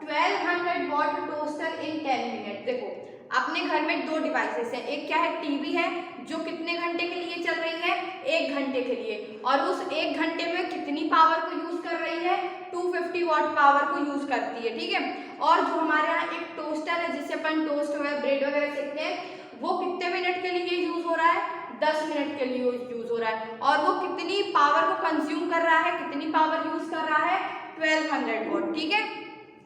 Speaker 1: 1200 वॉट टोस्टर इन 10 मिनट। देखो अपने घर में दो डिवाइसेस हैं, एक क्या है टीवी है जो कितने घंटे के लिए चल रही है, 1 घंटे के लिए, और उस 1 घंटे में कितनी पावर को यूज कर रही है, 250 वॉट पावर को यूज करती है, ठीक है। और जो हमारे यहाँ एक टोस्टर है जिससे अपन टोस्ट वगैरह ब्रेड वगैरह सेकते हैं, वो कितने मिनट के लिए यूज हो रहा है, 10 मिनट के लिए यूज हो रहा है, और वो कितनी पावर को कंज्यूम कर रहा है, कितनी पावर यूज कर रहा है, 1200 वॉट, ठीक है।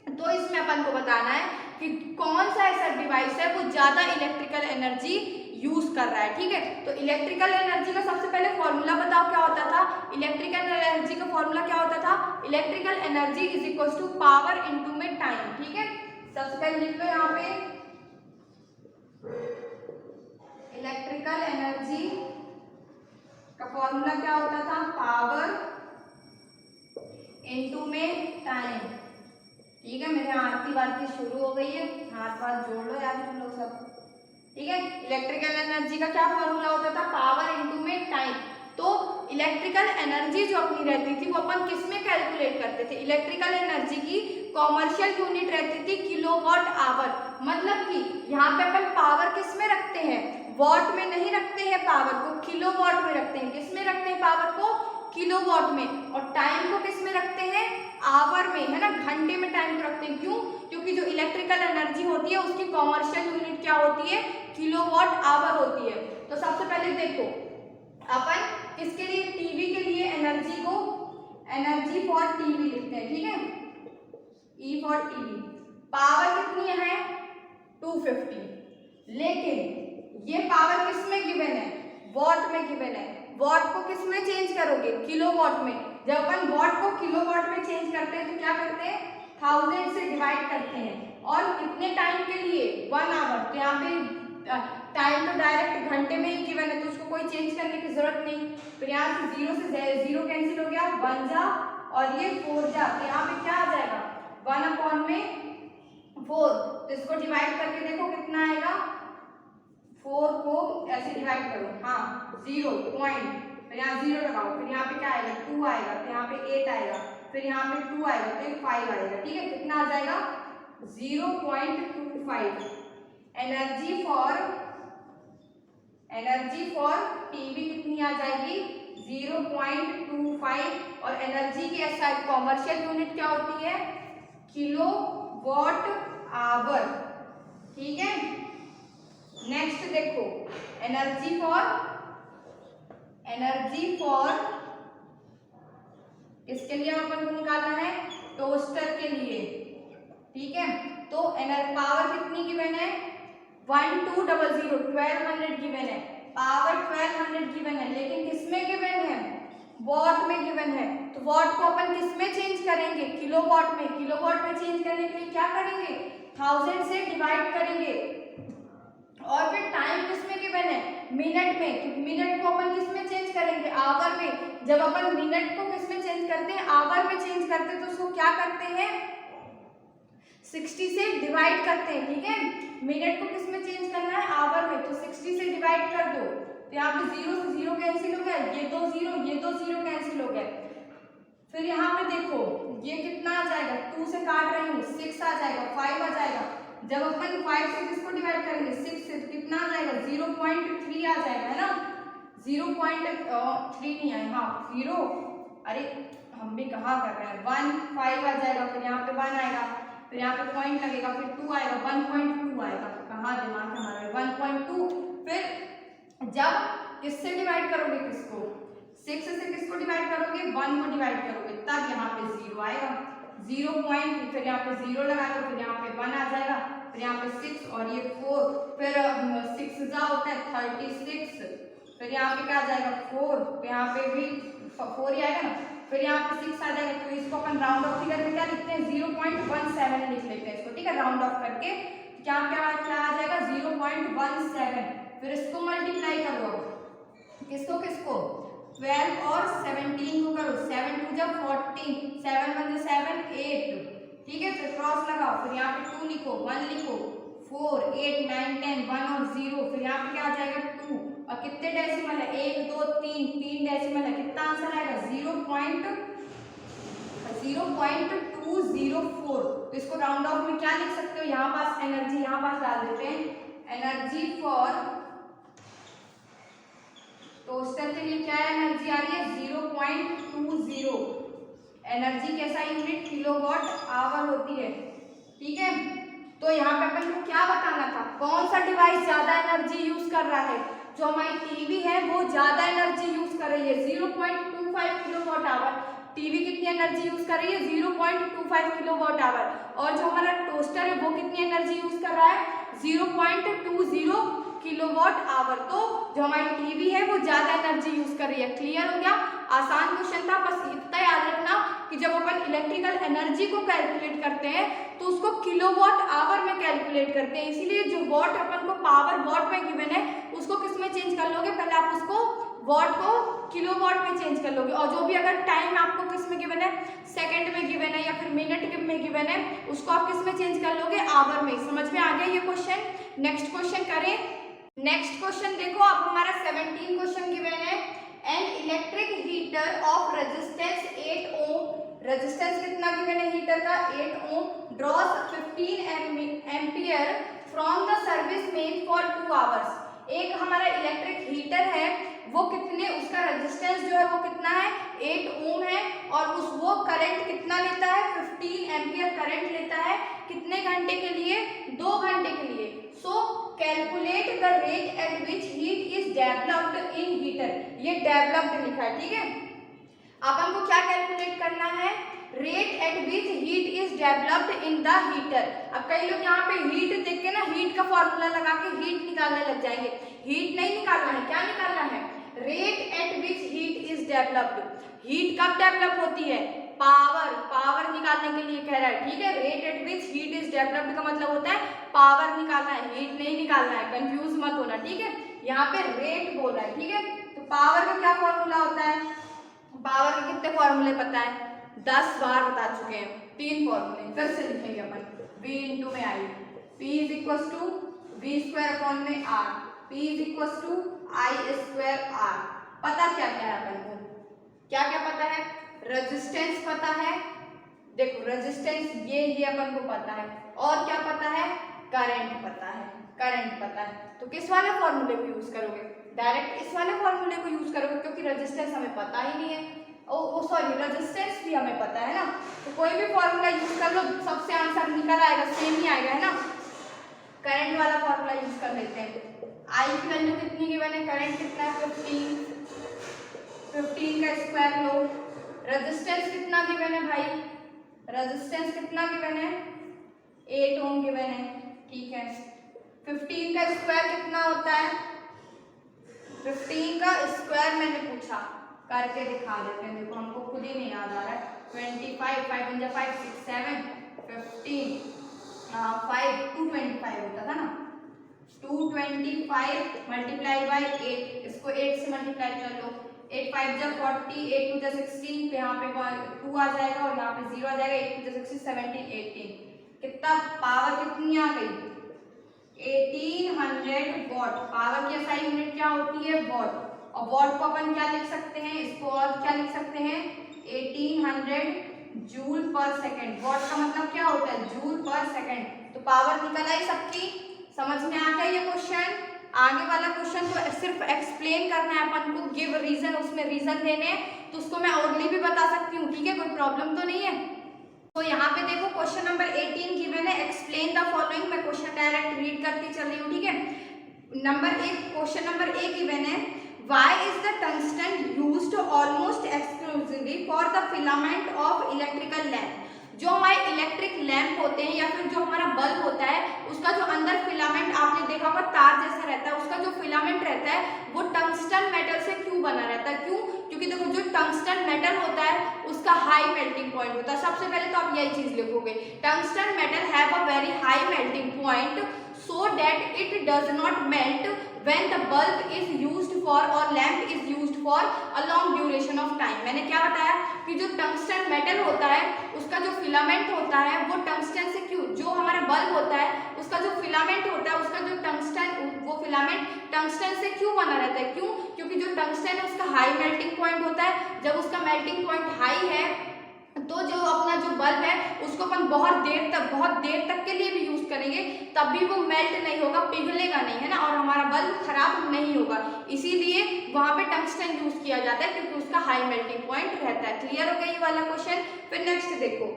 Speaker 1: तो इसमें अपन को बताना है कि कौन सा ऐसा डिवाइस है वो ज्यादा इलेक्ट्रिकल एनर्जी यूज कर रहा है, ठीक है। तो इलेक्ट्रिकल एनर्जी का सबसे पहले फॉर्मूला बताओ क्या होता था। इलेक्ट्रिकल एनर्जी का फॉर्मूला क्या होता था, इलेक्ट्रिकल एनर्जी = पावर इनटू में टाइम, ठीक है। सबसे पहले लिख लो यहाँ पे इलेक्ट्रिकल एनर्जी का फॉर्मूला क्या होता था, पावर इनटू में टाइम, ठीक है। मेरे आरती वारती शुरू हो गई है, हाथ वाथ जोड़ लो यार तुम लोग सब, ठीक है। इलेक्ट्रिकल एनर्जी का क्या फॉर्मूला होता था, पावर इनटू में टाइम। तो इलेक्ट्रिकल एनर्जी जो अपनी रहती थी वो अपन किस में कैलकुलेट करते थे, इलेक्ट्रिकल एनर्जी की कॉमर्शियल यूनिट रहती थी किलोवाट आवर। मतलब कि यहाँ पे अपन पावर किस में रखते हैं, वॉट में नहीं रखते हैं पावर को, किलोवाट में रखते हैं। किस में रखते हैं पावर को, किलोवाट में, और टाइम को किस में रखते हैं, आवर में, है ना, घंटे में टाइम को रखते हैं। क्यों, क्योंकि जो इलेक्ट्रिकल एनर्जी होती है उसकी कॉमर्शियल यूनिट क्या होती है, किलोवाट आवर होती है। तो सबसे पहले देखो अपन किसके लिए, टीवी के लिए एनर्जी को एनर्जी फॉर टीवी लिखते हैं, ठीक है, E फॉर टीवी। पावर कितनी है, 250, लेकिन ये पावर किस में गिवन है, वॉट में गिवन है। वॉट को किस में चेंज करोगे, किलोवाट में। जब अपन वॉट को किलोवाट में चेंज करते हैं तो क्या करते हैं, 1000 से डिवाइड करते हैं, और कितने टाइम के लिए, 1 आवर। तो यहाँ पे टाइम तो डायरेक्ट घंटे में ही गिवन है तो उसको कोई चेंज करने की जरूरत नहीं। तो यहाँ से 0 से 0 कैंसिल हो गया, 1 जा और ये 4 जा, तो यहाँ पे क्या आ जाएगा, 1/4। तो इसको डिवाइड करके देखो कितना आएगा, 4 को ऐसे डिवाइड करो, हाँ 0 पॉइंट, फिर यहाँ 0 लगाओ, फिर यहाँ पे क्या आएगा, 2 आएगा, फिर यहाँ पे 8 आएगा, फिर यहाँ पे 2 आएगा, तो 5 आएगा, ठीक है। कितना आ जाएगा, 0.25। एनर्जी फॉर टीवी कितनी आ जाएगी, 0.25, और एनर्जी की ऐसा कॉमर्शियल यूनिट क्या होती है, किलोवाट आवर, ठीक है। नेक्स्ट देखो एनर्जी फॉर इसके लिए अपन को निकालना है, टोस्टर के लिए, ठीक है। तो पावर कितनी गिवन है, 1200 1200 गिवन है, पावर 1200 गिवन है, लेकिन किसमें गिवन है, वॉट में गिवन है। तो वॉट को अपन किस में चेंज करेंगे, किलोवाट में। किलोवाट में चेंज करने के लिए क्या करेंगे, 1000 से डिवाइड करेंगे, और फिर टाइम किसमें गिवन है, मिनट में। तो मिनट को अपन किस में चेंज करेंगे, आवर में। जब अपन मिनट को किस में चेंज करते हैं, आवर में चेंज करते हैं, तो उसको क्या करते हैं, 60 से डिवाइड करते हैं, ठीक है। मिनट को किस में चेंज करना है, आवर में, तो 60 से डिवाइड कर दो, तो यहाँ पे 0 से 0 कैंसिल हो गया, ये 2 0 कैंसिल हो गए। फिर यहाँ पे देखो ये कितना आ जाएगा, 2 से काट रही हूँ, 6 आ जाएगा, 5 आ जाएगा। जब अपन 5 से किसको डिवाइड करेंगे, 6 से, तो कितना आ जाएगा, 0.3 आ जाएगा, है ना। 0.3 नहीं आए, हाँ 0, अरे हम भी कहाँ कर रहे हैं, 1 5 आ जाएगा, फिर यहाँ पे 1 आएगा, फिर यहाँ पे पॉइंट लगेगा, फिर 2 आएगा, 1.2 आएगा। कहाँ दिमाग हमारा, 1.2। फिर जब किससे डिवाइड करोगे, किसको, 6 से किसको डिवाइड करोगे, 1 को डिवाइड करोगे, तब यहाँ पे 0 आएगा, 0 पॉइंट, फिर यहाँ पे 0 लगा दो, फिर यहाँ पे 1 आ जाएगा, फिर यहाँ पे 6 और ये 4, फिर 6 जा होता है 36, फिर यहाँ पे क्या आ जाएगा 4, तो यहाँ पे भी 4 ही आएगा ना, फिर यहाँ पे 6 आ जाएगा, तो इसको अपन राउंड ऑफ फिगर में क्या लिखते हैं 0.17 लिख लेते हैं इसको, ठीक है, राउंड ऑफ करके क्या क्या आ जाएगा 0.17। फिर इसको मल्टीप्लाई करो, किसको किसको 12 और 17 को करो, 7 टू जब 14, 7 1 7 8, ठीक है, फिर क्रॉस लगाओ, फिर यहाँ पे 2 लिखो, 1 लिखो, 4 8 9 10 1 और 0, फिर यहाँ पे क्या आ जाएगा 2, और कितने डेसिमल है 1 2 3 3 डेसिमल है, कितना आंसर आएगा 0.204। तो इसको राउंड ऑफ में क्या लिख सकते हो, यहाँ पास एनर्जी यहाँ पास डाल देते हैं, एनर्जी फॉर टोस्टर के लिए क्या एनर्जी आ रही है 0.20। एनर्जी कैसा यूनिट किलोवाट आवर होती है, ठीक है। तो यहाँ पे अपन को क्या बताना था, कौन सा डिवाइस ज्यादा एनर्जी यूज कर रहा है, जो हमारी टीवी है वो ज्यादा एनर्जी यूज कर रही है 0.25 किलोवाट आवर, टीवी कितनी एनर्जी यूज कर रही है 0.25 किलोवाट आवर, और जो हमारा टोस्टर है वो कितनी एनर्जी यूज कर रहा है 0.20 किलोवाट आवर। तो जो हमारी टीवी है वो ज्यादा एनर्जी यूज कर रही है। क्लियर हो गया, आसान क्वेश्चन था, बस इतना याद रखना कि जब अपन इलेक्ट्रिकल एनर्जी को कैलकुलेट करते हैं तो उसको किलोवाट आवर में कैलकुलेट करते हैं, इसीलिए जो वॉट अपन को पावर वॉट में गिवन है उसको किस में चेंज कर लोगे, पहले आप उसको वॉट को किलोवाट में चेंज कर लोगे, और जो भी अगर टाइम आपको किस में गिवन है सेकंड में गिवन है या फिर मिनट में गिवन है उसको आप किस में चेंज कर लोगे आवर में। समझ में आ गया ये क्वेश्चन। नेक्स्ट क्वेश्चन करें। नेक्स्ट क्वेश्चन देखो, अब हमारा 17 क्वेश्चन गिवन है, an electric heater of resistance 8 ohm, resistance कितना गिवन है हीटर का 8 ohm, draws 15 ampere from the service main for 2 hours. एक हमारा इलेक्ट्रिक हीटर है वो कितने, उसका रेजिस्टेंस जो है वो कितना है 8 ओम है, और वो करंट कितना लेता है 15 एम्पियर करंट लेता है, कितने घंटे के लिए 2 घंटे के लिए। सो calculate the rate at which heat is developed in heater, ये डेवलप्ड लिखा है, ठीक है। अपन को क्या कैलकुलेट करना है, rate at which heat is developed in the heater. अब कई लोग यहाँ पे हीट देख के ना हीट का फॉर्मूला लगा के हीट निकालने लग जाएंगे, हीट नहीं निकालना है, क्या निकालना है rate at which heat is developed. Heat कब डेवलप होती है, पावर, पावर निकालने के लिए कह रहा है, ठीक है। Rate at which heat is developed का मतलब होता है पावर निकालना है, हीट नहीं निकालना है, कंफ्यूज मत होना, ठीक है। यहाँ पे रेट बोल रहा है, ठीक है। तो पावर का क्या फॉर्मूला होता है, पावर के कितने फॉर्मूले पता है 10 बार बता चुके हैं, 3 फॉर्मूले फिर से लिखेंगे अपन, V इंटू में I, P is equal to V square upon में R, P is equal to I square R। पता क्या क्या है अपन को, क्या क्या पता है, रेजिस्टेंस पता है, देखो रेजिस्टेंस ये अपन को पता है, और क्या पता है करंट पता है, करंट पता है। तो किस वाले फॉर्मूले को यूज करोगे, डायरेक्ट इस वाले फॉर्मूले को यूज करोगे, क्योंकि रेजिस्टेंस हमें पता ही नहीं है, ओ सॉरी रेजिस्टेंस भी हमें पता है ना, तो कोई भी फॉर्मूला यूज कर लो सबसे आंसर निकल आएगा, सेम ही आएगा, है ना। करंट वाला फॉर्मूला यूज कर लेते हैं, आई की वैल्यू कितनी गिवन है, करंट कितना है 15 का स्क्वायर लो, रेजिस्टेंस कितना गिवन है भाई, रेजिस्टेंस कितना गिवन है 8 ओम गिवन है, ठीक है। 15 का स्क्वायर कितना होता है, 15 का स्क्वायर मैंने पूछा, करके दिखा देते हैं, देखो हमको खुद ही नहीं याद आ रहा है, 25 5 1 5 6 7 15 5 225 होता था ना, 225 मल्टीप्लाई बाई 8, इसको 8 से मल्टीप्लाई कर लो, 8 5 जा 40, 8 2 जा 16, पे यहाँ पे 2 आ जाएगा और यहाँ पे 0 आ जाएगा, 8 2 जा 16 17 18, कितना पावर कितनी आ गई 1800 वॉट। पावर की SI यूनिट क्या होती है वॉट, और वॉट को अपन क्या लिख सकते हैं, इसको और क्या लिख सकते हैं 1800 जूल पर सेकंड। वॉट का मतलब क्या होता है जूल पर सेकंड। तो पावर निकल आई सबकी, समझ में आ गया ये क्वेश्चन। आगे वाला क्वेश्चन को सिर्फ एक्सप्लेन करना है अपन को, गिव रीजन, उसमें रीजन देने हैं, तो उसको मैं ओरली भी बता सकती हूँ, ठीक है, कोई प्रॉब्लम तो नहीं है। तो यहाँ पे देखो क्वेश्चन नंबर 18 गिवन है, एक्सप्लेन द फॉलोइंग। मैं क्वेश्चन डायरेक्ट रीड करती चल रही हूँ, ठीक है। क्वेश्चन नंबर 1 गिवन है, why is the tungsten used almost exclusively for the filament of electrical lamp। जो हमारे इलेक्ट्रिक लैंप होते हैं या फिर जो हमारा बल्ब होता है उसका जो अंदर फिलामेंट आपने देखा होगा तार जैसा रहता है, उसका जो फिलामेंट रहता है वो टंगस्टन मेटल से क्यों बना रहता है, क्यों, क्योंकि देखो जो टंगस्टन मेटल होता है उसका हाई मेल्टिंग पॉइंट होता है। सबसे पहले तो आप यही चीज लिखोगे, tungsten metal have a very high melting point so that it does not melt when the bulb is used for or lamp is used for a long duration of time। मैंने क्या बताया कि जो टंगस्टन मेटल होता है उसका जो filament होता है वो टंगस्टन से क्यों, जो हमारा बल्ब होता है उसका जो फिलामेंट होता है उसका जो टंगस्टन, वो फिलामेंट टंगस्टन से क्यों बना रहता है, क्यों, क्योंकि जो टंगस्टन है उसका हाई मेल्टिंग पॉइंट होता है। जब उसका मेल्टिंग पॉइंट हाई है तो जो अपना जो बल्ब है उसको अपन बहुत देर तक के लिए भी यूज करेंगे तब भी वो मेल्ट नहीं होगा, पिघलेगा नहीं, है ना, और हमारा बल्ब खराब नहीं होगा। इसीलिए वहां पे टंगस्टन यूज किया जाता है क्योंकि उसका हाई मेल्टिंग पॉइंट रहता है। क्लियर हो गया ये वाला क्वेश्चन। फिर नेक्स्ट देखो,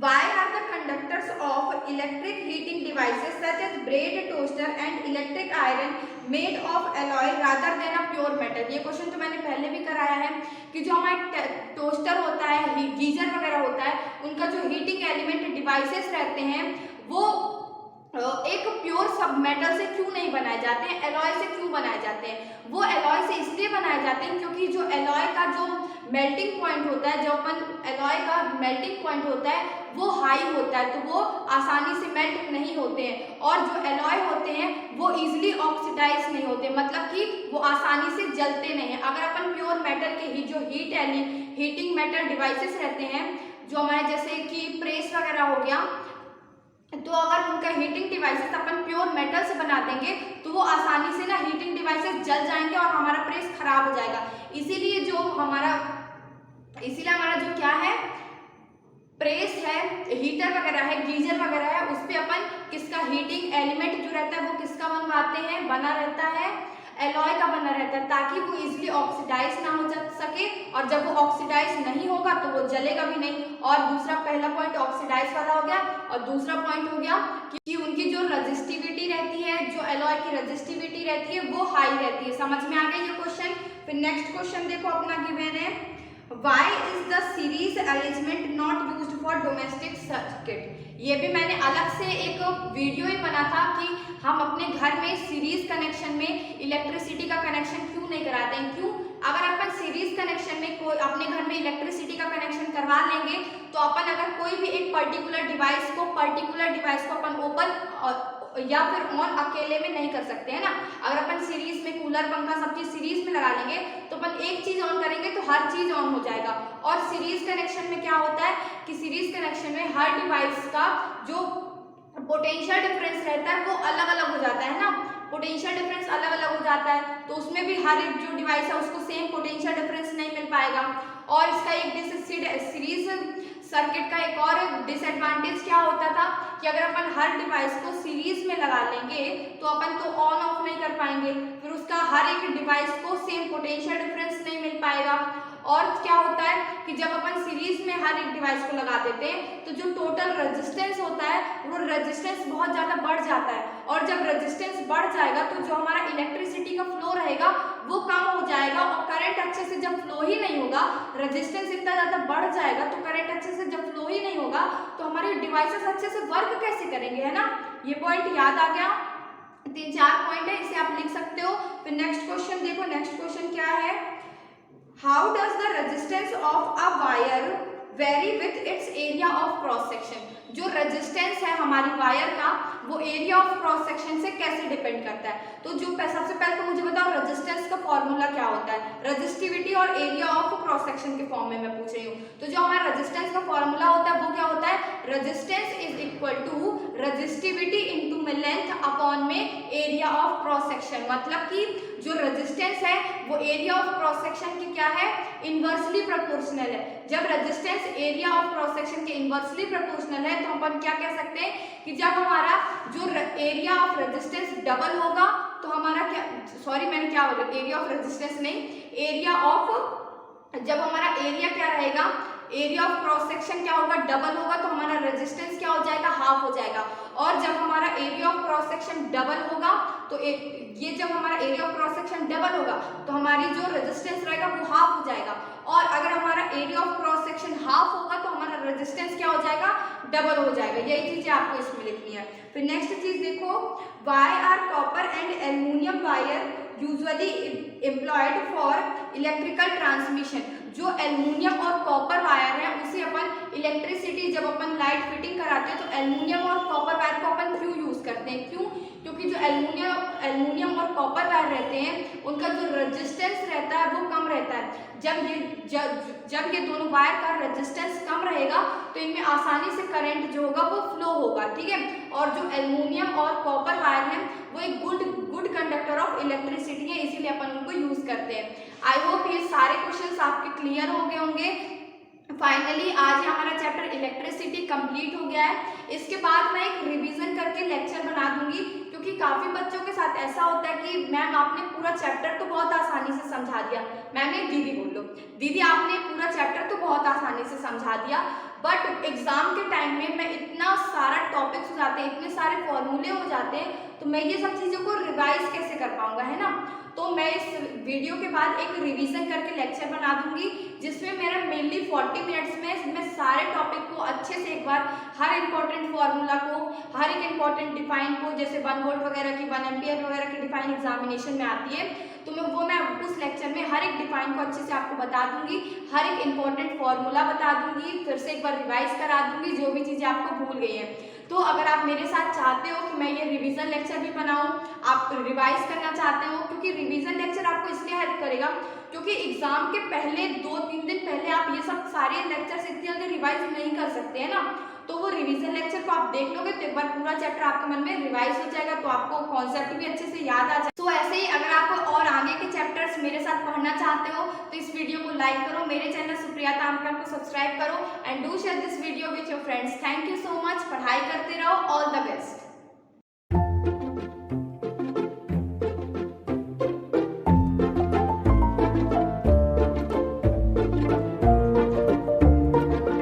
Speaker 1: why are the conductors of electric heating devices such as bread toaster and electric iron made of alloy rather than a pure metal। ये क्वेश्चन तो मैंने पहले भी कराया है कि जो हमारा टोस्टर होता है, गीजर वगैरह होता है, उनका जो हीटिंग एलिमेंट डिवाइसेस रहते हैं वो एक प्योर सब मेटल से क्यों नहीं बनाए जाते हैं, एलॉय से क्यों बनाए जाते हैं। वो एलॉय से इसलिए बनाए जाते हैं क्योंकि जो एलॉय का जो मेल्टिंग पॉइंट होता है, जो अपन एलॉय का मेल्टिंग पॉइंट होता है वो हाई होता है, तो वो आसानी से मेल्ट नहीं होते हैं, और जो एलॉय होते हैं वो इजीली ऑक्सीडाइज नहीं होते, मतलब कि वो आसानी से जलते नहीं है। अगर अपन प्योर मेटल के जो हीटिंग मेटल डिवाइसेस रहते हैं, जो हमारे जैसे कि प्रेस वगैरह हो गया, तो अगर उनका हीटिंग डिवाइसेस अपन प्योर मेटल से बना देंगे तो वो आसानी से ना हीटिंग डिवाइसेस जल जाएंगे और हमारा प्रेस खराब हो जाएगा। इसीलिए हमारा जो क्या है, प्रेस है, हीटर वगैरह है, गीजर वगैरह है, उस पे अपन किसका हीटिंग एलिमेंट जो रहता है वो किसका बनवाते हैं, बना रहता है एलॉय का बना रहता है, ताकि वो इजीली ऑक्सीडाइज ना हो सके, और जब वो ऑक्सीडाइज नहीं होगा तो वो जलेगा भी नहीं। और दूसरा, पहला पॉइंट ऑक्सीडाइज वाला हो गया, और दूसरा पॉइंट हो गया कि उनकी जो रजिस्टिविटी रहती है, जो एलॉय की रजिस्टिविटी रहती है वो हाई रहती है। समझ में आ गया ये क्वेश्चन। फिर नेक्स्ट क्वेश्चन देखो अपना गिवन है, Why is the series arrangement not used for domestic circuit। ये भी मैंने अलग से एक वीडियो ही बना था कि हम अपने घर में सीरीज कनेक्शन में इलेक्ट्रिसिटी का कनेक्शन क्यों नहीं कराते हैं। क्यों, अगर अपन सीरीज कनेक्शन में कोई अपने घर में इलेक्ट्रिसिटी का कनेक्शन करवा लेंगे तो अपन अगर कोई भी एक पर्टिकुलर डिवाइस को अपन ओपन या फिर ऑन अकेले में नहीं कर सकते, है ना। अगर अपन सीरीज में कूलर पंखा सब चीज सीरीज में लगा लेंगे तो अपन एक चीज ऑन करेंगे तो हर चीज ऑन हो जाएगा। और सीरीज कनेक्शन में क्या होता है कि सीरीज कनेक्शन में हर डिवाइस का जो पोटेंशियल डिफरेंस रहता है वो अलग अलग हो जाता है ना, पोटेंशियल डिफरेंस अलग अलग हो जाता है, तो उसमें भी हर एक जो डिवाइस है उसको सेम पोटेंशियल डिफरेंस नहीं मिल पाएगा। और इसका एक सीरीज सर्किट का एक और डिसएडवांटेज क्या होता था कि अगर अपन हर डिवाइस को सीरीज में लगा लेंगे तो अपन तो ऑन ऑफ नहीं कर पाएंगे, फिर उसका हर एक डिवाइस को सेम पोटेंशियल डिफरेंस नहीं मिल पाएगा। और क्या होता है कि जब अपन सीरीज में हर एक डिवाइस को लगा देते हैं तो जो टोटल रेजिस्टेंस होता है वो रेजिस्टेंस बहुत ज़्यादा बढ़ जाता है, और जब रेजिस्टेंस बढ़ जाएगा तो जो हमारा इलेक्ट्रिसिटी का फ्लो रहेगा वो कम हो जाएगा, और करंट अच्छे से जब फ्लो ही नहीं होगा, रेजिस्टेंस इतना ज़्यादा बढ़ जाएगा तो करंट अच्छे से जब फ्लो ही नहीं होगा तो हमारे डिवाइसेस अच्छे से वर्क कैसे करेंगे, है ना। ये पॉइंट याद आ गया। 3-4 पॉइंट है, इसे आप लिख सकते हो। फिर नेक्स्ट क्वेश्चन देखो, नेक्स्ट क्वेश्चन क्या है, How does the resistance of a wire vary with its area of cross section। जो रेजिस्टेंस है हमारी वायर का वो एरिया ऑफ क्रॉस सेक्शन से कैसे डिपेंड करता है। तो जो सबसे पहले तो मुझे बताओ रेजिस्टेंस का फॉर्मूला क्या होता है, रेजिस्टिविटी और एरिया ऑफ क्रॉस सेक्शन के फॉर्म में मैं पूछ रही हूँ। तो जो हमारा रेजिस्टेंस का फॉर्मूला होता है वो क्या होता है, resistance is equal to resistivity into में लेंथ अपॉन में एरिया ऑफ क्रॉस सेक्शन। मतलब कि जो रेजिस्टेंस है वो एरिया ऑफ क्रॉस सेक्शन की क्या है, इनवर्सली प्रोपोर्शनल है। जब resistance area of cross section के इनवर्सली प्रोपोर्शनल है तो अपन क्या कह सकते हैं कि जब हमारा जो एरिया ऑफ रेजिस्टेंस डबल होगा तो हमारा क्या, सॉरी मैंने क्या बोला, एरिया ऑफ रेजिस्टेंस नहीं, एरिया ऑफ, जब हमारा एरिया क्या रहेगा, एरिया ऑफ क्रॉस सेक्शन क्या होगा, डबल होगा, तो हमारा रेजिस्टेंस क्या हो जाएगा, हाफ हो जाएगा। और जब हमारा area of cross section double होगा तो ये जब हमारा area of cross section double होगा तो हमारी जो रेजिस्टेंस रहेगा वो हाफ हो जाएगा। और अगर हमारा area of cross section half होगा तो हमारा रेजिस्टेंस क्या हो जाएगा, डबल हो जाएगा। यही चीजें आपको इसमें लिखनी है। फिर नेक्स्ट चीज देखो, why are copper and aluminium wire usually employed for electrical transmission. जो एल्युमिनियम और कॉपर वायर है उसे अपन इलेक्ट्रिसिटी, जब अपन लाइट फिटिंग कराते हैं तो एल्युमिनियम और कॉपर वायर को अपन क्यों यूज करते हैं, क्यों, क्योंकि जो एल्युमिनियम और कॉपर वायर रहते हैं उनका जो रेजिस्टेंस रहता है वो कम रहता है। जब ये दोनों वायर का रेजिस्टेंस कम रहेगा तो इनमें आसानी से करंट जो होगा वो फ्लो होगा, ठीक है। और जो एल्युमिनियम और कॉपर वायर है वो एक गुड कंडक्टर ऑफ इलेक्ट्रिसिटी है, इसीलिए अपन उनको यूज करते हैं। आई होप ये सारे क्वेश्चंस आपके क्लियर हो गए होंगे। फाइनली आज हमारा चैप्टर इलेक्ट्रिसिटी कंप्लीट हो गया है। इसके बाद मैं एक रिवीजन करके लेक्चर बना दूंगी, क्योंकि काफी बच्चों के साथ ऐसा होता है कि मैम आपने पूरा चैप्टर तो बहुत आसानी से समझा दिया। मैम एक दीदी बोल लो, दीदी आपने पूरा चैप्टर तो बहुत आसानी से समझा दिया, बट एग्जाम के टाइम में मैं इतना सारा टॉपिक्स हो जाते हैं, इतने सारे फॉर्मूले हो जाते हैं, तो मैं ये सब चीजों को रिवाइज कैसे कर पाऊंगा, है ना। तो मैं इस वीडियो के बाद एक रिवीजन करके लेक्चर बना दूंगी, जिसमें मेरा मेनली 40 मिनट्स में मैं सारे टॉपिक को अच्छे से एक बार हर इंपॉर्टेंट फॉर्मूला को, हर एक इंपॉर्टेंट डिफाइन को, जैसे 1 वोल्ट वगैरह की, 1 एम्पियर वगैरह की डिफाइन एग्जामिनेशन में आती है, तो मैं उस लेक्चर में हर एक डिफाइन को अच्छे से आपको बता दूंगी, हर एक इंपॉर्टेंट फॉर्मूला बता दूंगी, फिर से एक बार रिवाइज करा दूंगी जो भी चीजें आपको भूल गई हैं। तो अगर आप मेरे साथ चाहते हो कि मैं ये रिवीजन लेक्चर भी बनाऊं, आप रिवाइज करना चाहते हो, क्योंकि रिवीजन लेक्चर आपको इसलिए हेल्प करेगा क्योंकि एग्जाम के पहले 2-3 दिन पहले आप ये सब सारे लेक्चर्स इतनी जल्दी रिवाइज नहीं कर सकते हैं ना। तो वो रिवीजन लेक्चर को आप देख लोगे तो एक बार पूरा चैप्टर आपके मन में रिवाइज हो जाएगा, तो आपको कॉन्सेप्ट भी अच्छे से याद आ जाएगा। तो ऐसे ही अगर आप और आगे के चैप्टर्स मेरे साथ पढ़ना चाहते हो तो इस वीडियो को लाइक करो, मेरे चैनल सुप्रिया ताम्रकर को सब्सक्राइब करो and do share this video with your friends. Thank you so much. पढ़ाई करते रहो। All the best.